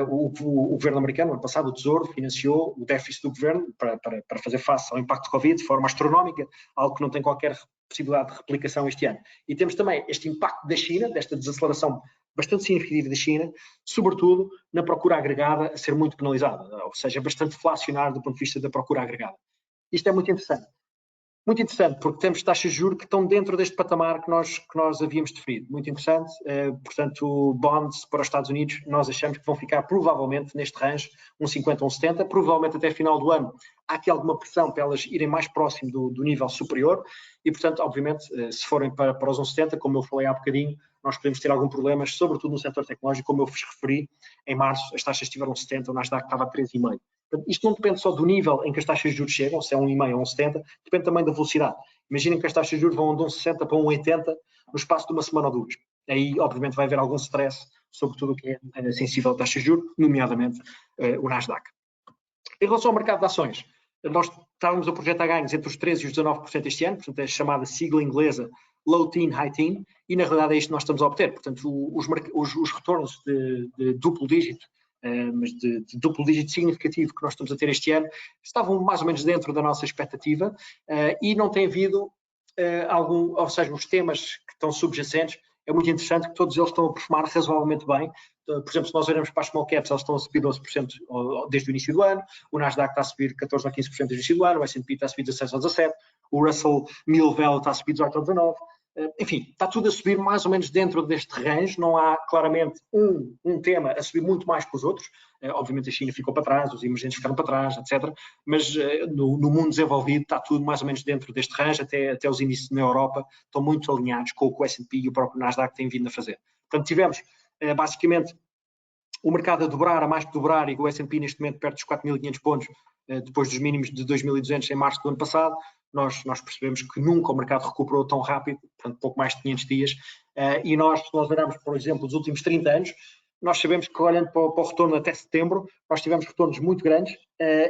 [SPEAKER 2] o governo americano, no ano passado, o Tesouro, financiou o déficit do governo para fazer face ao impacto de Covid de forma astronómica, algo que não tem qualquer possibilidade de replicação este ano. E temos também este impacto da China, desta desaceleração bastante significativa da China, sobretudo na procura agregada a ser muito penalizada, ou seja, bastante deflacionário do ponto de vista da procura agregada. Isto é muito interessante. Muito interessante, porque temos taxas de juros que estão dentro deste patamar que nós havíamos definido. Muito interessante. Portanto, bonds para os Estados Unidos, nós achamos que vão ficar provavelmente neste range, 1,50 a 1,70. Provavelmente até final do ano há aqui alguma pressão para elas irem mais próximo do nível superior e, portanto, obviamente, se forem para os 1,70, como eu falei há bocadinho, nós podemos ter alguns problemas, sobretudo no setor tecnológico, como eu vos referi, em março as taxas estiveram 70, o Nasdaq estava a 3,5. Portanto, isto não depende só do nível em que as taxas de juros chegam, se é 1,5 ou 1,70, depende também da velocidade. Imaginem que as taxas de juros vão de 1,60 para 1,80 no espaço de uma semana ou duas. Aí, obviamente, vai haver algum stress sobre tudo o que é sensível a taxas de juros, nomeadamente o Nasdaq. Em relação ao mercado de ações, nós estávamos a projetar ganhos entre os 13% e os 19% este ano, portanto, é a chamada sigla inglesa low teen, high teen, e na realidade é isto que nós estamos a obter. Portanto, os retornos de duplo dígito, mas de duplo dígito significativo que nós estamos a ter este ano, estavam mais ou menos dentro da nossa expectativa e não tem havido ou seja, os temas que estão subjacentes, é muito interessante que todos eles estão a performar razoavelmente bem. Por exemplo, se nós olhamos para as small caps, elas estão a subir 12% desde o início do ano, o Nasdaq está a subir 14% ou 15% desde o início do ano, o S&P está a subir 16% ou 17%, o Russell 1000 Value está a subir 18% ou 19%. Enfim, está tudo a subir mais ou menos dentro deste range, não há claramente um tema a subir muito mais que os outros. Obviamente a China ficou para trás, os emergentes ficaram para trás, etc. Mas no mundo desenvolvido está tudo mais ou menos dentro deste range, até os índices na Europa estão muito alinhados com o que o S&P e o próprio Nasdaq têm vindo a fazer. Portanto, tivemos basicamente o mercado a dobrar, a mais que dobrar, e o S&P neste momento perto dos 4.500 pontos, depois dos mínimos de 2.200 em março do ano passado. Nós percebemos que nunca o mercado recuperou tão rápido, portanto, pouco mais de 500 dias, e se nós olharmos, por exemplo, os últimos 30 anos, nós sabemos que, olhando para o retorno até setembro, nós tivemos retornos muito grandes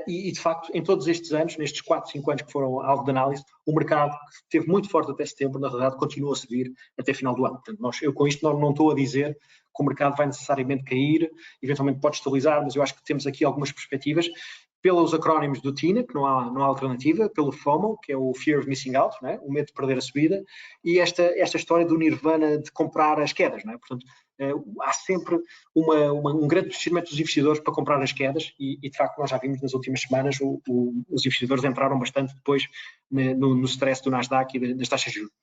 [SPEAKER 2] e, de facto, em todos estes anos, nestes 4, 5 anos que foram alvo de análise, o mercado, que esteve muito forte até setembro, na realidade, continua a subir até final do ano. Portanto, eu com isto não estou a dizer que o mercado vai necessariamente cair, eventualmente pode estabilizar, mas eu acho que temos aqui algumas perspectivas, pelos acrónimos do TINA, que não há alternativa, pelo FOMO, que é o Fear of Missing Out, né? O medo de perder a subida, e esta história do Nirvana de comprar as quedas. Né? Portanto, há sempre um grande posicionamento dos investidores para comprar as quedas e de facto nós já vimos nas últimas semanas os investidores entraram bastante depois no stress do Nasdaq e das taxas de juros.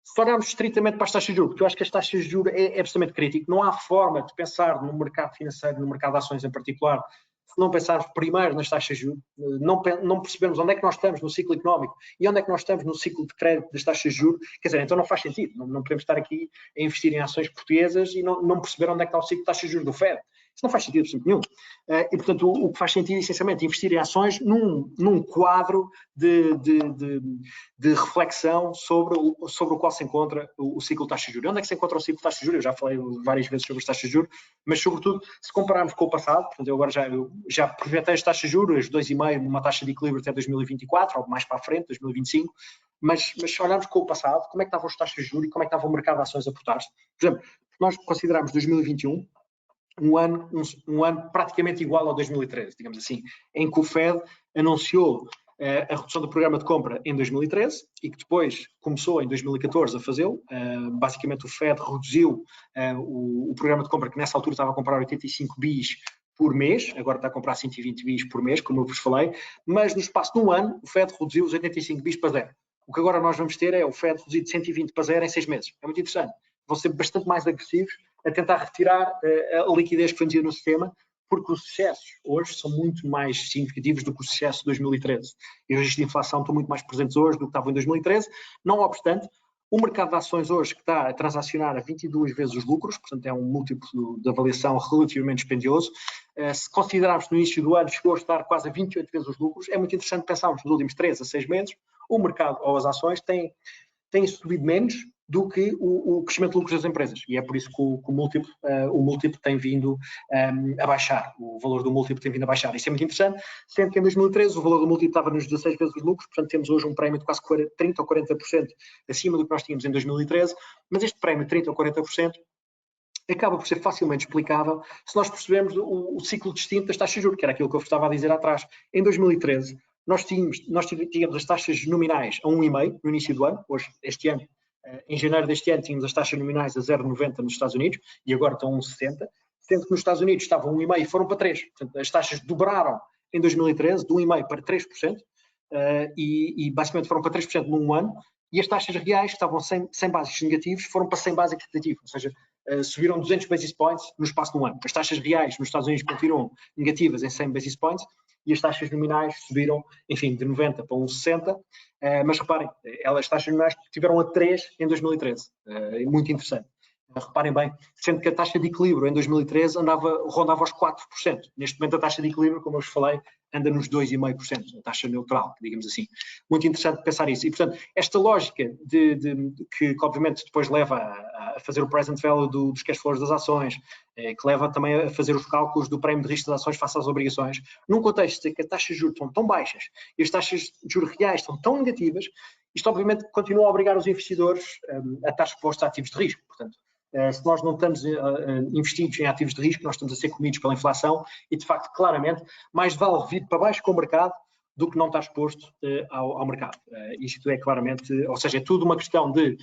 [SPEAKER 2] Se olharmos estritamente para as taxas de juros, porque eu acho que as taxas de juros é absolutamente crítico, não há forma de pensar no mercado financeiro, no mercado de ações em particular, se não pensarmos primeiro nas taxas de juros, não percebemos onde é que nós estamos no ciclo económico e onde é que nós estamos no ciclo de crédito das taxas de juros, quer dizer, então não faz sentido, não podemos estar aqui a investir em ações portuguesas e não perceber onde é que está o ciclo de taxas de juros do FED. Isso não faz sentido absolutamente nenhum. E, portanto, o que faz sentido, essencialmente, é investir em ações num quadro de reflexão sobre o qual se encontra o ciclo de taxas de juros. Onde é que se encontra o ciclo de taxas de juros? Eu já falei várias vezes sobre as taxas de juros, mas, sobretudo, se compararmos com o passado, portanto, eu agora já projetei as taxas de juros, as 2,5, numa taxa de equilíbrio até 2024, ou mais para a frente, 2025, mas se olharmos com o passado, como é que estavam as taxas de juros e como é que estava o mercado de ações a portar-se? Por exemplo, nós consideramos 2021 um ano praticamente igual ao 2013, digamos assim, em que o FED anunciou a redução do programa de compra em 2013 e que depois começou em 2014 a fazê-lo. Basicamente o FED reduziu o programa de compra, que nessa altura estava a comprar 85 bis por mês, agora está a comprar 120 bis por mês, como eu vos falei, mas no espaço de um ano o FED reduziu os 85 bis para zero. O que agora nós vamos ter é o FED reduzido de 120 para zero em 6 meses. É muito interessante. Vão ser bastante mais agressivos a tentar retirar a liquidez que vendia no sistema, porque os excessos hoje são muito mais significativos do que os excessos de 2013. E os riscos de inflação estão muito mais presentes hoje do que estavam em 2013. Não obstante, o mercado de ações hoje que está a transacionar a 22 vezes os lucros, portanto é um múltiplo de avaliação relativamente dispendioso. Se considerarmos que no início do ano chegou a estar quase a 28 vezes os lucros, é muito interessante pensarmos nos últimos 3 a 6 meses, o mercado ou as ações têm subido menos, do que o crescimento de lucros das empresas. E é por isso que o múltiplo tem vindo a baixar. O valor do múltiplo tem vindo a baixar. Isso é muito interessante, sendo que em 2013 o valor do múltiplo estava nos 16 vezes os lucros, portanto temos hoje um prémio de quase 30% ou 40% acima do que nós tínhamos em 2013, mas este prémio de 30% ou 40% acaba por ser facilmente explicável se nós percebemos o ciclo distinto das taxas de juros, que era aquilo que eu estava a dizer atrás. Em 2013, nós tínhamos as taxas nominais a 1,5 no início do ano. Hoje, este ano, em janeiro deste ano, tínhamos as taxas nominais a 0,90 nos Estados Unidos e agora estão a 1,60, sendo que nos Estados Unidos estavam 1,5 e foram para 3. Portanto, as taxas dobraram em 2013, de 1,5 para 3%, e basicamente foram para 3% num ano, e as taxas reais, que estavam 100 básicos negativos, foram para 100 básicos negativos, ou seja, subiram 200 basis points no espaço de um ano. As taxas reais nos Estados Unidos continuam negativas em 100 basis points e as taxas nominais subiram, enfim, de 90 para 1,60, mas reparem, as taxas nominais tiveram a 3 em 2013, muito interessante. Reparem bem, sendo que a taxa de equilíbrio em 2013 rondava os 4%. Neste momento a taxa de equilíbrio, como eu vos falei, anda nos 2,5%, a taxa neutral, digamos assim. Muito interessante pensar isso. E, portanto, esta lógica que obviamente depois leva a fazer o present value dos cash flows das ações, que leva também a fazer os cálculos do prémio de risco das ações face às obrigações, num contexto em que as taxas de juros estão tão baixas e as taxas de juros reais estão tão negativas, isto obviamente continua a obrigar os investidores a estar expostos a ativos de risco. Portanto, se nós não estamos investidos em ativos de risco, nós estamos a ser comidos pela inflação e, de facto, claramente, mais vale vir para baixo com o mercado do que não estar exposto ao mercado. Isto é claramente, ou seja, é tudo uma questão de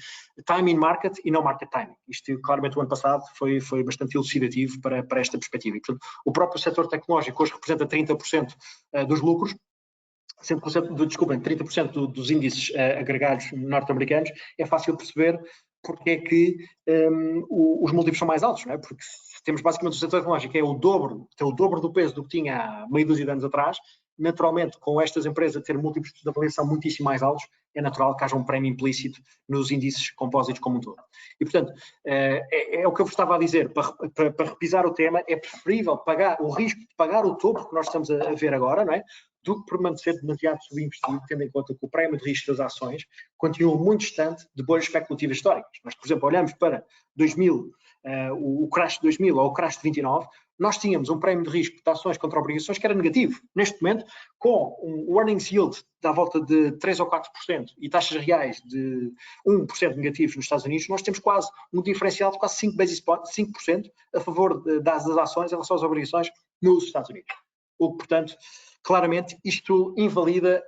[SPEAKER 2] timing market e não market timing. Isto, claramente, o ano passado foi bastante elucidativo para esta perspectiva. E, portanto, o próprio setor tecnológico hoje representa 30% dos lucros, sendo que 30% dos índices agregados norte-americanos. É fácil perceber porque é que os múltiplos são mais altos, não é? Porque se temos basicamente o setor tecnológico que é tem o dobro do peso do que tinha há meia dúzia de anos atrás, naturalmente, com estas empresas a ter múltiplos de avaliação muitíssimo mais altos, é natural que haja um prémio implícito nos índices compósitos como um todo. E, portanto, é o que eu vos estava a dizer, para repisar o tema, é preferível pagar o risco de pagar o topo que nós estamos a ver agora, não é? Do que permanecer demasiado subinvestido, tendo em conta que o prémio de risco das ações continua muito distante de bolhas especulativas históricas. Nós, por exemplo, olhamos para 2000, o crash de 2000 ou o crash de 29, nós tínhamos um prémio de risco de ações contra obrigações que era negativo. Neste momento, com um earnings yield da volta de 3 ou 4% e taxas reais de 1% negativos nos Estados Unidos, nós temos quase um diferencial de quase 5% a favor das ações em relação às obrigações nos Estados Unidos. O que, portanto, claramente isto invalida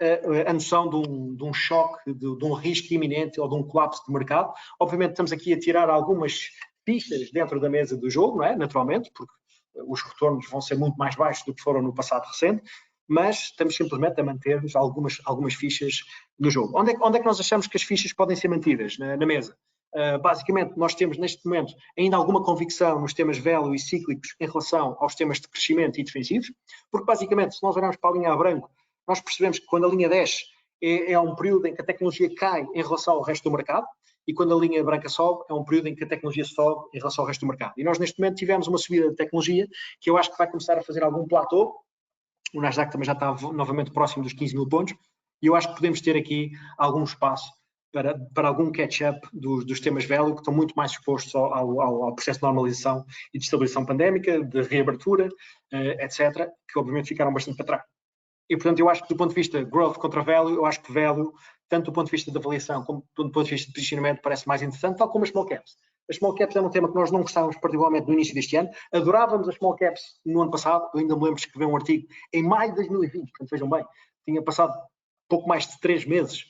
[SPEAKER 2] a noção de um choque, de um risco iminente ou de um colapso de mercado. Obviamente estamos aqui a tirar algumas fichas dentro da mesa do jogo, não é? Naturalmente, porque os retornos vão ser muito mais baixos do que foram no passado recente, mas estamos simplesmente a manter algumas fichas no jogo. Onde é que nós achamos que as fichas podem ser mantidas na mesa? Basicamente, nós temos neste momento ainda alguma convicção nos temas value e cíclicos em relação aos temas de crescimento e defensivos, porque basicamente, se nós olharmos para a linha a branco, nós percebemos que quando a linha desce é um período em que a tecnologia cai em relação ao resto do mercado, e quando a linha branca sobe, é um período em que a tecnologia sobe em relação ao resto do mercado. E nós neste momento tivemos uma subida de tecnologia que eu acho que vai começar a fazer algum platô. O Nasdaq também já está novamente próximo dos 15 mil pontos, e eu acho que podemos ter aqui algum espaço para algum catch-up dos temas value que estão muito mais expostos ao processo de normalização e de estabilização pandémica, de reabertura, etc., que obviamente ficaram bastante para trás. E, portanto, eu acho que do ponto de vista growth contra value, eu acho que value, tanto do ponto de vista de avaliação como do ponto de vista de posicionamento, parece mais interessante, tal como as small caps. As small caps é um tema que nós não gostávamos particularmente no início deste ano. Adorávamos as small caps no ano passado. Eu ainda me lembro de escrever um artigo em maio de 2020, portanto, vejam bem, tinha passado pouco mais de 3 meses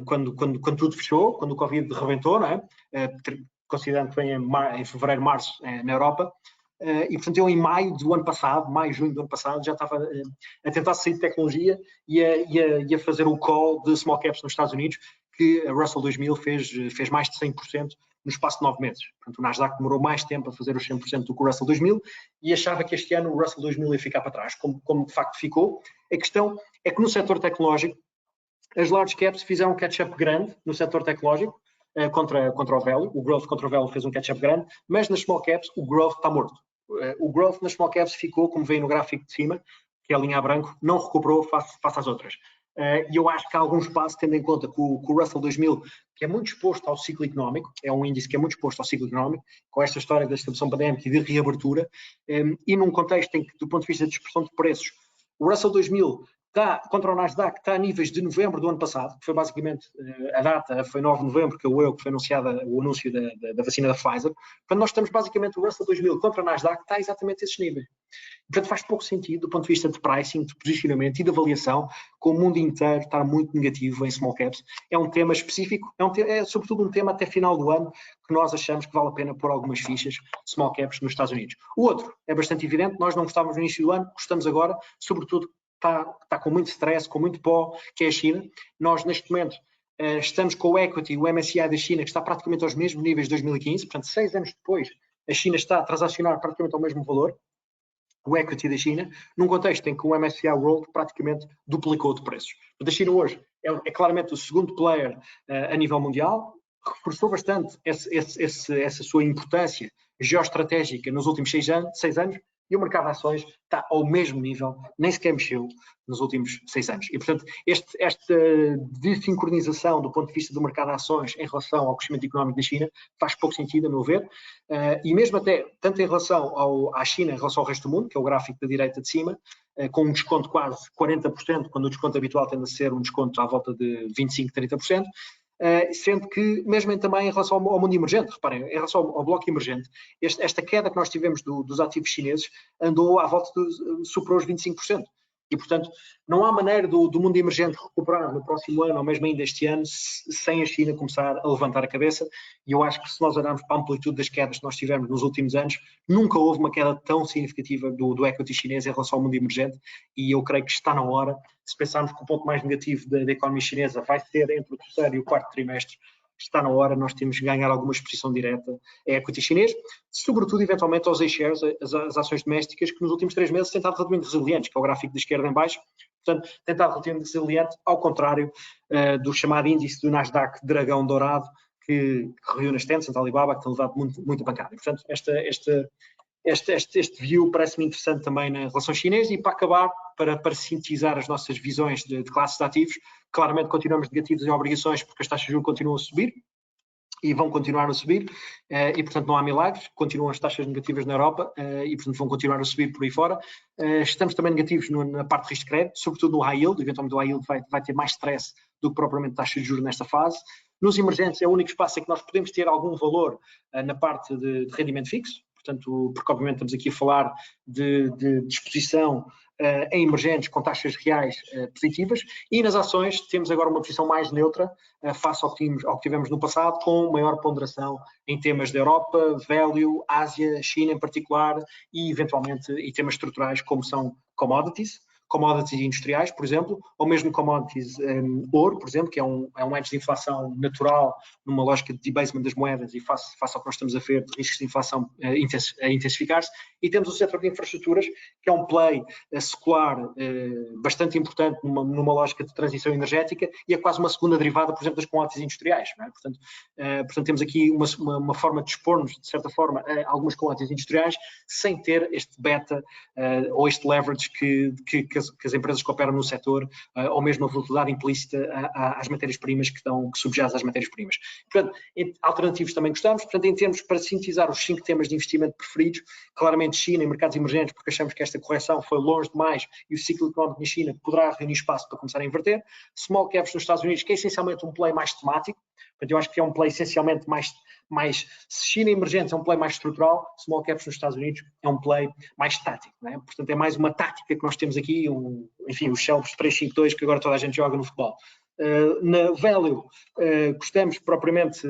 [SPEAKER 2] quando tudo fechou, quando o Covid rebentou, não é? Considerando que vem em fevereiro, março na Europa. E, portanto, eu em maio, junho do ano passado, já estava a tentar sair de tecnologia e a fazer o call de small caps nos Estados Unidos, que a Russell 2000 fez mais de 100% no espaço de 9 meses. Portanto, o Nasdaq demorou mais tempo a fazer os 100% do que o Russell 2000 e achava que este ano o Russell 2000 ia ficar para trás, como de facto ficou. A questão é que no setor tecnológico, as large caps fizeram um catch-up grande no setor tecnológico contra o value. O growth contra o value fez um catch-up grande, mas nas small caps o growth está morto. O growth nas small caps ficou, como veio no gráfico de cima, que é a linha a branco, não recuperou face às outras. E eu acho que há algum espaço, tendo em conta que o Russell 2000, que é muito exposto ao ciclo económico, é um índice que é muito exposto ao ciclo económico, com esta história da estabilização pandémica e de reabertura, e num contexto em que, do ponto de vista de dispersão de preços, o Russell 2000 está, contra o Nasdaq, está a níveis de novembro do ano passado, que foi basicamente, a data foi 9 de novembro, que que foi anunciada o anúncio da vacina da Pfizer. Portanto, nós estamos basicamente, o Russell 2000 contra o Nasdaq está exatamente a esses níveis. Portanto, faz pouco sentido do ponto de vista de pricing, de posicionamento e de avaliação, com o mundo inteiro estar muito negativo em small caps. É um tema específico, é sobretudo um tema até final do ano que nós achamos que vale a pena pôr algumas fichas small caps nos Estados Unidos. O outro é bastante evidente, nós não gostávamos no início do ano, gostamos agora, sobretudo está com muito stress, com muito pó, que é a China. Nós, neste momento, estamos com o equity, o MSCI da China, que está praticamente aos mesmos níveis de 2015, portanto, 6 anos depois, a China está a transacionar praticamente ao mesmo valor, o equity da China, num contexto em que o MSCI World praticamente duplicou de preços. A China hoje é claramente o segundo player a nível mundial, reforçou bastante essa sua importância geoestratégica nos últimos 6 anos, e o mercado de ações está ao mesmo nível, nem sequer mexeu nos últimos 6 anos. E, portanto, esta desincronização do ponto de vista do mercado de ações em relação ao crescimento económico da China faz pouco sentido, a meu ver, e mesmo até, tanto em relação à China, em relação ao resto do mundo, que é o gráfico da direita de cima, com um desconto quase 40%, quando o desconto habitual tende a ser um desconto à volta de 25%, 30%, sendo que, mesmo também em relação ao mundo emergente, reparem, em relação ao bloco emergente, esta queda que nós tivemos dos ativos chineses andou à volta superou os 25%. E, portanto, não há maneira do mundo emergente recuperar no próximo ano, ou mesmo ainda este ano, sem a China começar a levantar a cabeça. E eu acho que, se nós olharmos para a amplitude das quedas que nós tivemos nos últimos anos, nunca houve uma queda tão significativa do equity chinês em relação ao mundo emergente. E eu creio que está na hora, se pensarmos que o ponto mais negativo da economia chinesa vai ser entre o terceiro e o quarto trimestre, está na hora, nós temos que ganhar alguma exposição direta a equity chinês, sobretudo, eventualmente, aos A-shares, as ações domésticas, que nos últimos 3 meses têm estado relativamente resilientes, que é o gráfico da esquerda em baixo, portanto, tem estado relativamente resiliente, ao contrário do chamado índice do Nasdaq Dragão Dourado, que reúne as Tencent, Alibaba, que tem levado muito pancada. Portanto, este view parece-me interessante também na relação chinesa. E, para acabar, para sintetizar as nossas visões de classes de ativos, claramente continuamos negativos em obrigações, porque as taxas de juros continuam a subir e vão continuar a subir, e, portanto, não há milagres, continuam as taxas negativas na Europa, e, portanto, vão continuar a subir por aí fora. Estamos também negativos na parte de risco de crédito, sobretudo no high yield. Eventualmente o high yield vai ter mais stress do que propriamente taxas de juros nesta fase. Nos emergentes é o único espaço em que nós podemos ter algum valor na parte de rendimento fixo, portanto, porque obviamente estamos aqui a falar de exposição em emergentes com taxas reais positivas, e nas ações temos agora uma posição mais neutra face ao que tivemos no passado, com maior ponderação em temas da Europa, value, Ásia, China em particular, e eventualmente em temas estruturais como são commodities industriais, por exemplo, ou mesmo commodities ouro, por exemplo, que é um hedge de inflação natural numa lógica de debasement das moedas, e face ao que nós estamos a ver de riscos de inflação a intensificar-se. E temos o setor de infraestruturas, que é um play secular bastante importante numa lógica de transição energética, e é quase uma segunda derivada, por exemplo, das commodities industriais, não é? Portanto, temos aqui uma forma de expor-nos, de certa forma, a algumas commodities industriais, sem ter este beta ou este leverage que as empresas que operam no setor, ou mesmo a volatilidade implícita às matérias-primas que subjazem às matérias-primas. Portanto, alternativos também gostamos. Portanto, em termos, para sintetizar os 5 temas de investimento preferidos, claramente China e mercados emergentes, porque achamos que esta correção foi longe demais e o ciclo económico na China poderá reunir espaço para começar a inverter. Small caps nos Estados Unidos, que é essencialmente um play mais temático. Portanto, eu acho que é um play essencialmente mais se China emergente é um play mais estrutural, small caps nos Estados Unidos é um play mais tático, não é? Portanto, é mais uma tática que nós temos aqui, enfim, os shelves 3-5-2 que agora toda a gente joga no futebol. Na value, gostamos propriamente,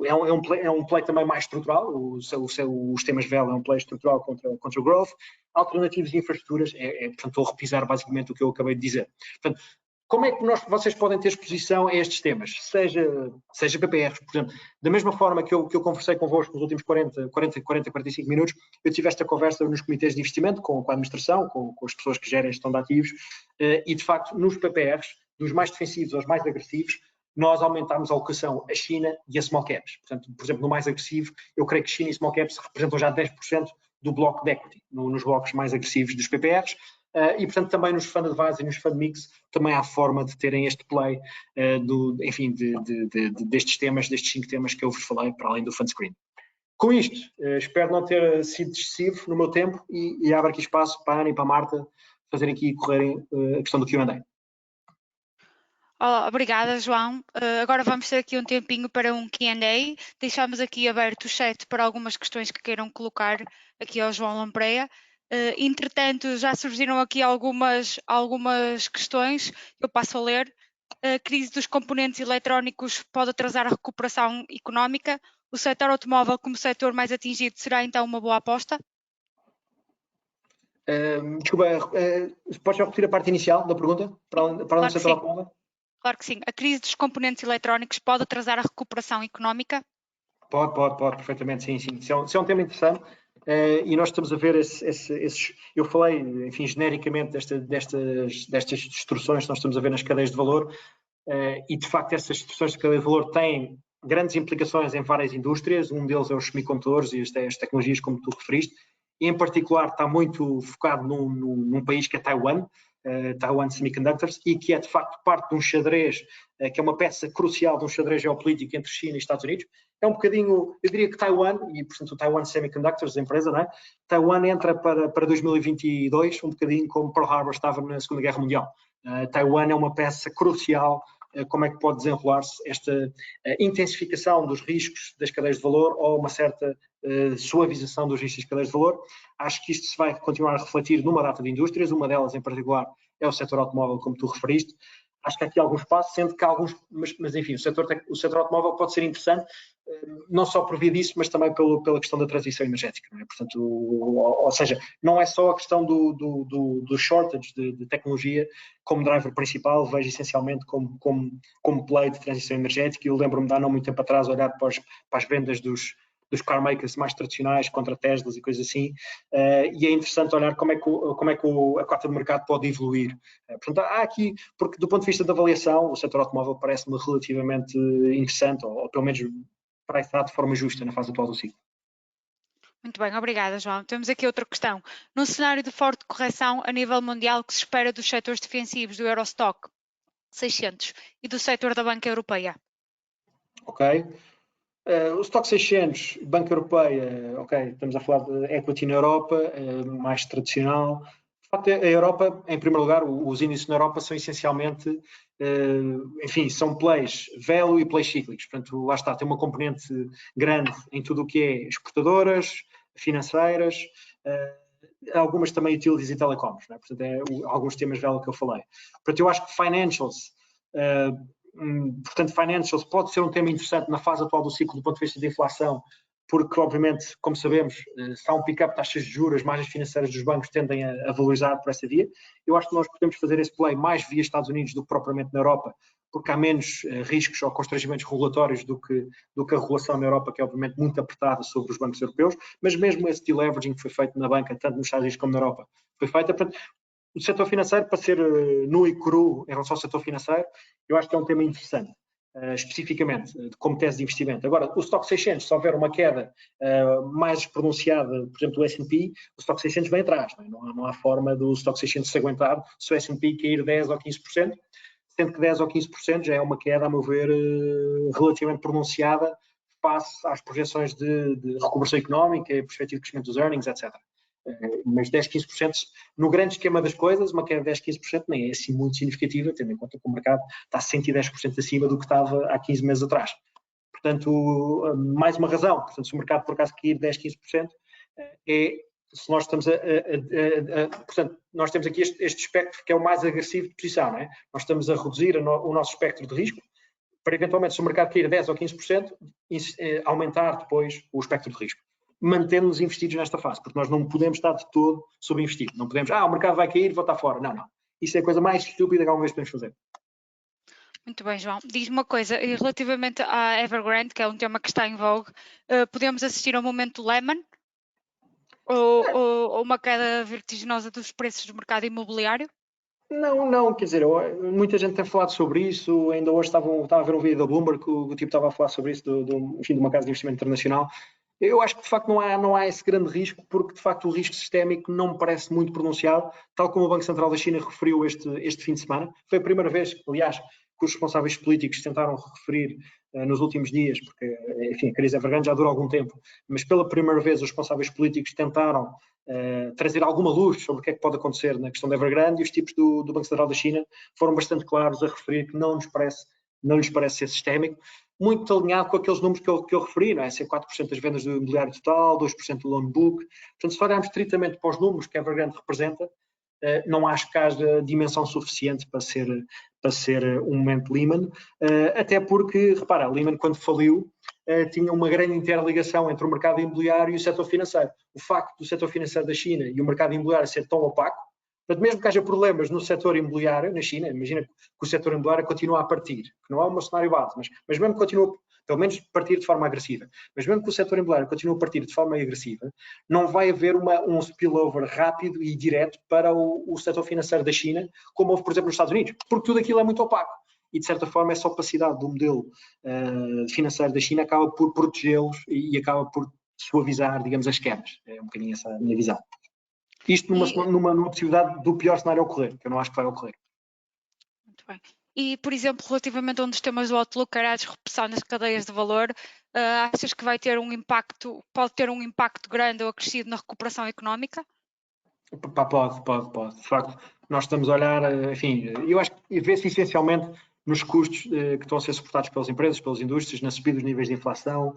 [SPEAKER 2] é um play também mais estrutural, os temas value é um play estrutural contra o growth. Alternativos de infraestruturas, portanto, estou a repisar basicamente o que eu acabei de dizer. Portanto, como é que vocês podem ter exposição a estes temas? Seja PPRs, por exemplo, da mesma forma que eu conversei convosco nos últimos 45 minutos, eu tive esta conversa nos comitês de investimento, com a administração, com as pessoas que gerem a gestão de ativos, e de facto, nos PPRs, dos mais defensivos aos mais agressivos, nós aumentámos a alocação a China e a small caps. Portanto, por exemplo, no mais agressivo, eu creio que China e small caps representam já 10% do bloco de equity, nos blocos mais agressivos dos PPRs. e portanto também nos fund advisors e nos fund mix também há forma de terem este play destes temas, destes 5 temas que eu vos falei, para além do fund screen. Com isto, espero não ter sido excessivo no meu tempo e abro aqui espaço para a Ana e para a Marta fazerem aqui e correrem a questão do Q&A.
[SPEAKER 3] Obrigada, João. Agora vamos ter aqui um tempinho para um Q&A. Deixamos aqui aberto o chat para algumas questões que queiram colocar aqui ao João Lampreia. Entretanto, já surgiram aqui algumas questões, eu passo a ler. A crise dos componentes eletrónicos pode atrasar a recuperação económica. O setor automóvel, como setor mais atingido, será então uma boa aposta?
[SPEAKER 2] Desculpa, podes repetir a parte inicial da pergunta? Para além do setor automóvel?
[SPEAKER 3] Claro que sim. A crise dos componentes eletrónicos pode atrasar a recuperação económica?
[SPEAKER 2] Pode, perfeitamente, sim. Isso é um tema interessante e nós estamos a ver esses... Eu falei, enfim, genericamente destas distorções que nós estamos a ver nas cadeias de valor e, de facto, essas distorções de cadeia de valor têm grandes implicações em várias indústrias. Um deles é os semicondutores e as tecnologias, como tu referiste. E, em particular, está muito focado num país que é Taiwan, Taiwan Semiconductors, e que é de facto parte de um xadrez, que é uma peça crucial de um xadrez geopolítico entre China e Estados Unidos. É um bocadinho, eu diria que Taiwan, e portanto o Taiwan Semiconductors, a empresa, não é? Taiwan entra para 2022 um bocadinho como Pearl Harbor estava na Segunda Guerra Mundial. Taiwan é uma peça crucial. Como é que pode desenrolar-se esta intensificação dos riscos das cadeias de valor ou uma certa suavização dos riscos das cadeias de valor. Acho que isto se vai continuar a refletir numa data de indústrias, uma delas em particular é o setor automóvel, como tu referiste. Acho que há aqui alguns passos, sendo que há alguns, mas enfim, o setor automóvel pode ser interessante, não só por via disso, mas também pela questão da transição energética, não é? Portanto, ou seja, não é só a questão do shortage de tecnologia como driver principal, vejo essencialmente como play de transição energética. Eu lembro-me de há não muito tempo atrás olhar para as vendas dos car makers mais tradicionais contra Teslas e coisas assim, e é interessante olhar como é que a cota de mercado pode evoluir. Portanto, há aqui, porque do ponto de vista da avaliação, o setor automóvel parece-me relativamente interessante, ou pelo menos para estar de forma justa na fase atual do ciclo.
[SPEAKER 3] Muito bem, obrigada, João. Temos aqui outra questão. Num cenário de forte correção a nível mundial que se espera dos setores defensivos do Eurostock 600 e do setor da banca europeia?
[SPEAKER 2] Ok. O Stock 600, Banca Europeia, ok, estamos a falar de equity na Europa, mais tradicional. De facto, a Europa, em primeiro lugar, os índices na Europa são essencialmente, enfim, são plays value e plays cíclicos. Portanto, lá está, tem uma componente grande em tudo o que é exportadoras, financeiras, algumas também utilities e telecoms, não é? Portanto, alguns temas value que eu falei. Portanto, eu acho que financials... portanto, financials pode ser um tema interessante na fase atual do ciclo do ponto de vista da inflação, porque, obviamente, como sabemos, se há um pick-up de taxas de juros, as margens financeiras dos bancos tendem a valorizar por essa via. Eu acho que nós podemos fazer esse play mais via Estados Unidos do que propriamente na Europa, porque há menos riscos ou constrangimentos regulatórios do que a regulação na Europa, que é obviamente muito apertada sobre os bancos europeus, mas mesmo esse deleveraging que foi feito na banca, tanto nos Estados Unidos como na Europa, foi feito. Portanto, o setor financeiro, para ser nu e cru em relação ao setor financeiro, eu acho que é um tema interessante, especificamente, como tese de investimento. Agora, o Stock 600, se houver uma queda mais pronunciada, por exemplo, do S&P, o Stock 600 vem atrás. Não há forma do Stock 600 se aguentar se o S&P cair 10% ou 15%, sendo que 10% ou 15% já é uma queda, a meu ver, relativamente pronunciada face às projeções de recuperação económica, perspectiva de crescimento dos earnings, etc. Mas 10, 15%, no grande esquema das coisas, uma queda de 10, 15% nem é assim muito significativa, tendo em conta que o mercado está 110% acima do que estava há 15 meses atrás. Portanto, mais uma razão, portanto, se o mercado por acaso cair 10, 15%, se nós estamos portanto, nós temos aqui este espectro que é o mais agressivo de posição, não é? Nós estamos a reduzir o nosso espectro de risco, para eventualmente, se o mercado cair 10 ou 15%, aumentar depois o espectro de risco, mantendo-nos investidos nesta fase, porque nós não podemos estar de todo subinvestido. Não podemos, o mercado vai cair, vou estar fora. Não. Isso é a coisa mais estúpida que alguma vez podemos fazer.
[SPEAKER 3] Muito bem, João. Diz-me uma coisa, relativamente à Evergrande, que é um tema que está em vogue, podemos assistir a um momento Lehman? Ou uma queda vertiginosa dos preços do mercado imobiliário?
[SPEAKER 2] Não, quer dizer, muita gente tem falado sobre isso, ainda hoje estava a ver um vídeo da Bloomberg que o tipo estava a falar sobre isso, enfim, de uma casa de investimento internacional. Eu acho que de facto não há esse grande risco, porque de facto o risco sistémico não me parece muito pronunciado, tal como o Banco Central da China referiu este fim de semana. Foi a primeira vez, aliás, que os responsáveis políticos tentaram referir nos últimos dias, porque enfim, a crise Evergrande já dura algum tempo, mas pela primeira vez os responsáveis políticos tentaram trazer alguma luz sobre o que é que pode acontecer na questão da Evergrande, e os tipos do Banco Central da China foram bastante claros a referir que não lhes parece ser sistémico, muito alinhado com aqueles números que eu referi, não é? Ser 4% das vendas do imobiliário total, 2% do loan book. Portanto, se olharmos estritamente para os números que a Evergrande representa, não acho que haja dimensão suficiente para ser um momento Lehman, até porque, repara, Lehman quando faliu tinha uma grande interligação entre o mercado imobiliário e o setor financeiro. O facto do setor financeiro da China e o mercado imobiliário ser tão opaco, portanto, mesmo que haja problemas no setor imobiliário, na China, imagina que o setor imobiliário continua a partir, que não é o meu cenário base, mas mesmo que continue, pelo menos partir de forma agressiva, mas mesmo que o setor imobiliário continue a partir de forma agressiva, não vai haver um spillover rápido e direto para o setor financeiro da China, como houve, por exemplo, nos Estados Unidos, porque tudo aquilo é muito opaco. E, de certa forma, essa opacidade do modelo financeiro da China acaba por protegê-los e acaba por suavizar, digamos, as quedas. É um bocadinho essa a minha visão. Isto numa possibilidade do pior cenário ocorrer, que eu não acho que vai ocorrer.
[SPEAKER 3] Muito bem. E, por exemplo, relativamente a um dos temas do Outlook, era a disrupção nas cadeias de valor, achas que vai ter um impacto, pode ter um impacto grande ou acrescido na recuperação económica?
[SPEAKER 2] Pode. De facto, nós estamos a olhar, enfim, eu acho que vê-se essencialmente nos custos que estão a ser suportados pelas empresas, pelas indústrias, na subida dos níveis de inflação,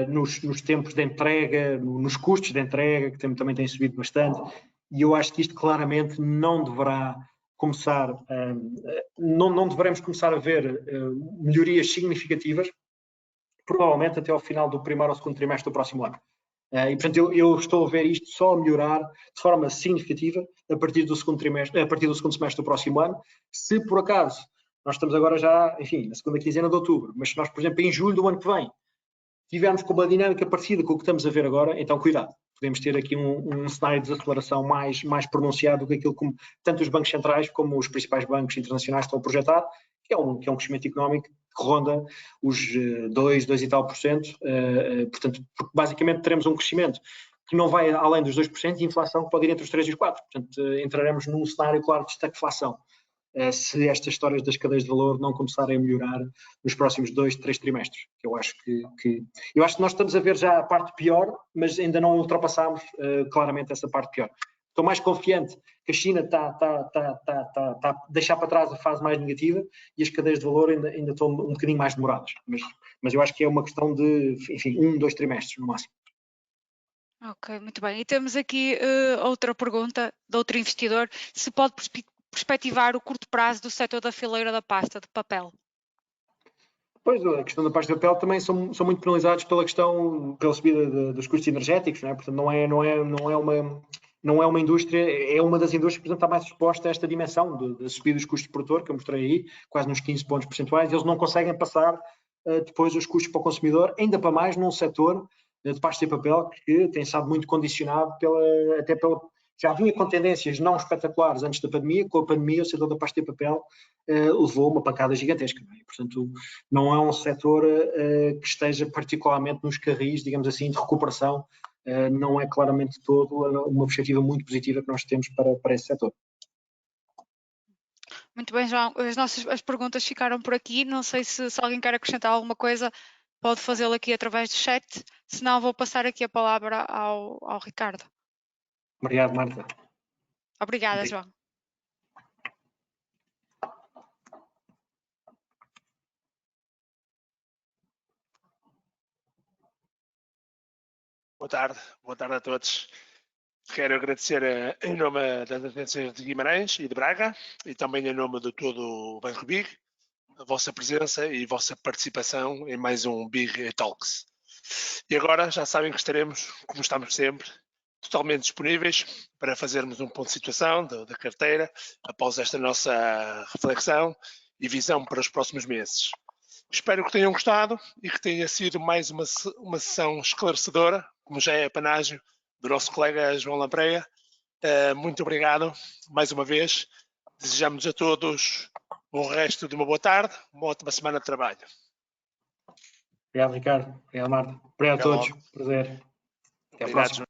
[SPEAKER 2] nos tempos de entrega, nos custos de entrega, que também têm subido bastante, e eu acho que isto claramente não deverá começar, não devemos começar a ver melhorias significativas, provavelmente até ao final do primeiro ou segundo trimestre do próximo ano. E, portanto, eu estou a ver isto só a melhorar de forma significativa a partir do segundo semestre do próximo ano. Se por acaso nós estamos agora já, enfim, na segunda quinzena de outubro, mas se nós, por exemplo, em julho do ano que vem, tivermos com uma dinâmica parecida com o que estamos a ver agora, então cuidado. Podemos ter aqui um cenário de desaceleração mais pronunciado do que aquilo que tanto os bancos centrais como os principais bancos internacionais estão a projetar, que é um crescimento económico que ronda os 2 e tal por cento. Portanto, basicamente teremos um crescimento que não vai além dos 2% e inflação que pode ir entre os 3 e os 4%. Portanto, entraremos num cenário, claro, de estagflação. Se estas histórias das cadeias de valor não começarem a melhorar nos próximos 2, 3 trimestres. Eu acho que nós estamos a ver já a parte pior, mas ainda não ultrapassámos claramente essa parte pior. Estou mais confiante que a China está a deixar para trás a fase mais negativa e as cadeias de valor ainda estão um bocadinho mais demoradas. Mas eu acho que é uma questão de, enfim, 1, 2 trimestres no máximo.
[SPEAKER 3] Ok, muito bem. E temos aqui outra pergunta de outro investidor. Se pode perspectivar o curto prazo do setor da fileira da pasta de papel?
[SPEAKER 2] Pois, a questão da pasta de papel também são muito penalizados pela subida dos custos energéticos, não é? Portanto, não é uma indústria, é uma das indústrias que, portanto, está mais exposta a esta dimensão da subida dos custos de produtor, que eu mostrei aí, quase nos 15 pontos percentuais, eles não conseguem passar depois os custos para o consumidor, ainda para mais num setor de pasta de papel que tem estado muito condicionado já vinha com tendências não espetaculares antes da pandemia. Com a pandemia, o setor da pasta de papel levou uma pancada gigantesca. Não é? Portanto, não é um setor que esteja particularmente nos carris, digamos assim, de recuperação. Não é claramente todo uma perspectiva muito positiva que nós temos para esse setor.
[SPEAKER 3] Muito bem, João. As perguntas ficaram por aqui. Não sei se alguém quer acrescentar alguma coisa, pode fazê-lo aqui através do chat. Se não, vou passar aqui a palavra ao Ricardo.
[SPEAKER 2] Obrigado, Marta.
[SPEAKER 3] Obrigada, João.
[SPEAKER 4] Boa tarde a todos. Quero agradecer em nome das agências de Guimarães e de Braga e também em nome de todo o Banco Big, a vossa presença e a vossa participação em mais um Big Talks. E agora já sabem que estaremos, como estamos sempre, totalmente disponíveis para fazermos um ponto de situação da carteira após esta nossa reflexão e visão para os próximos meses. Espero que tenham gostado e que tenha sido mais uma sessão esclarecedora, como já é apanágio do nosso colega João Lampreia. Muito obrigado mais uma vez. Desejamos a todos o resto de uma boa tarde, uma ótima semana de trabalho.
[SPEAKER 2] Obrigado, Ricardo. Obrigado, Marta. Obrigado a
[SPEAKER 1] Até
[SPEAKER 2] todos.
[SPEAKER 1] logo.
[SPEAKER 2] Prazer. Até à
[SPEAKER 4] Obrigado,
[SPEAKER 2] próxima.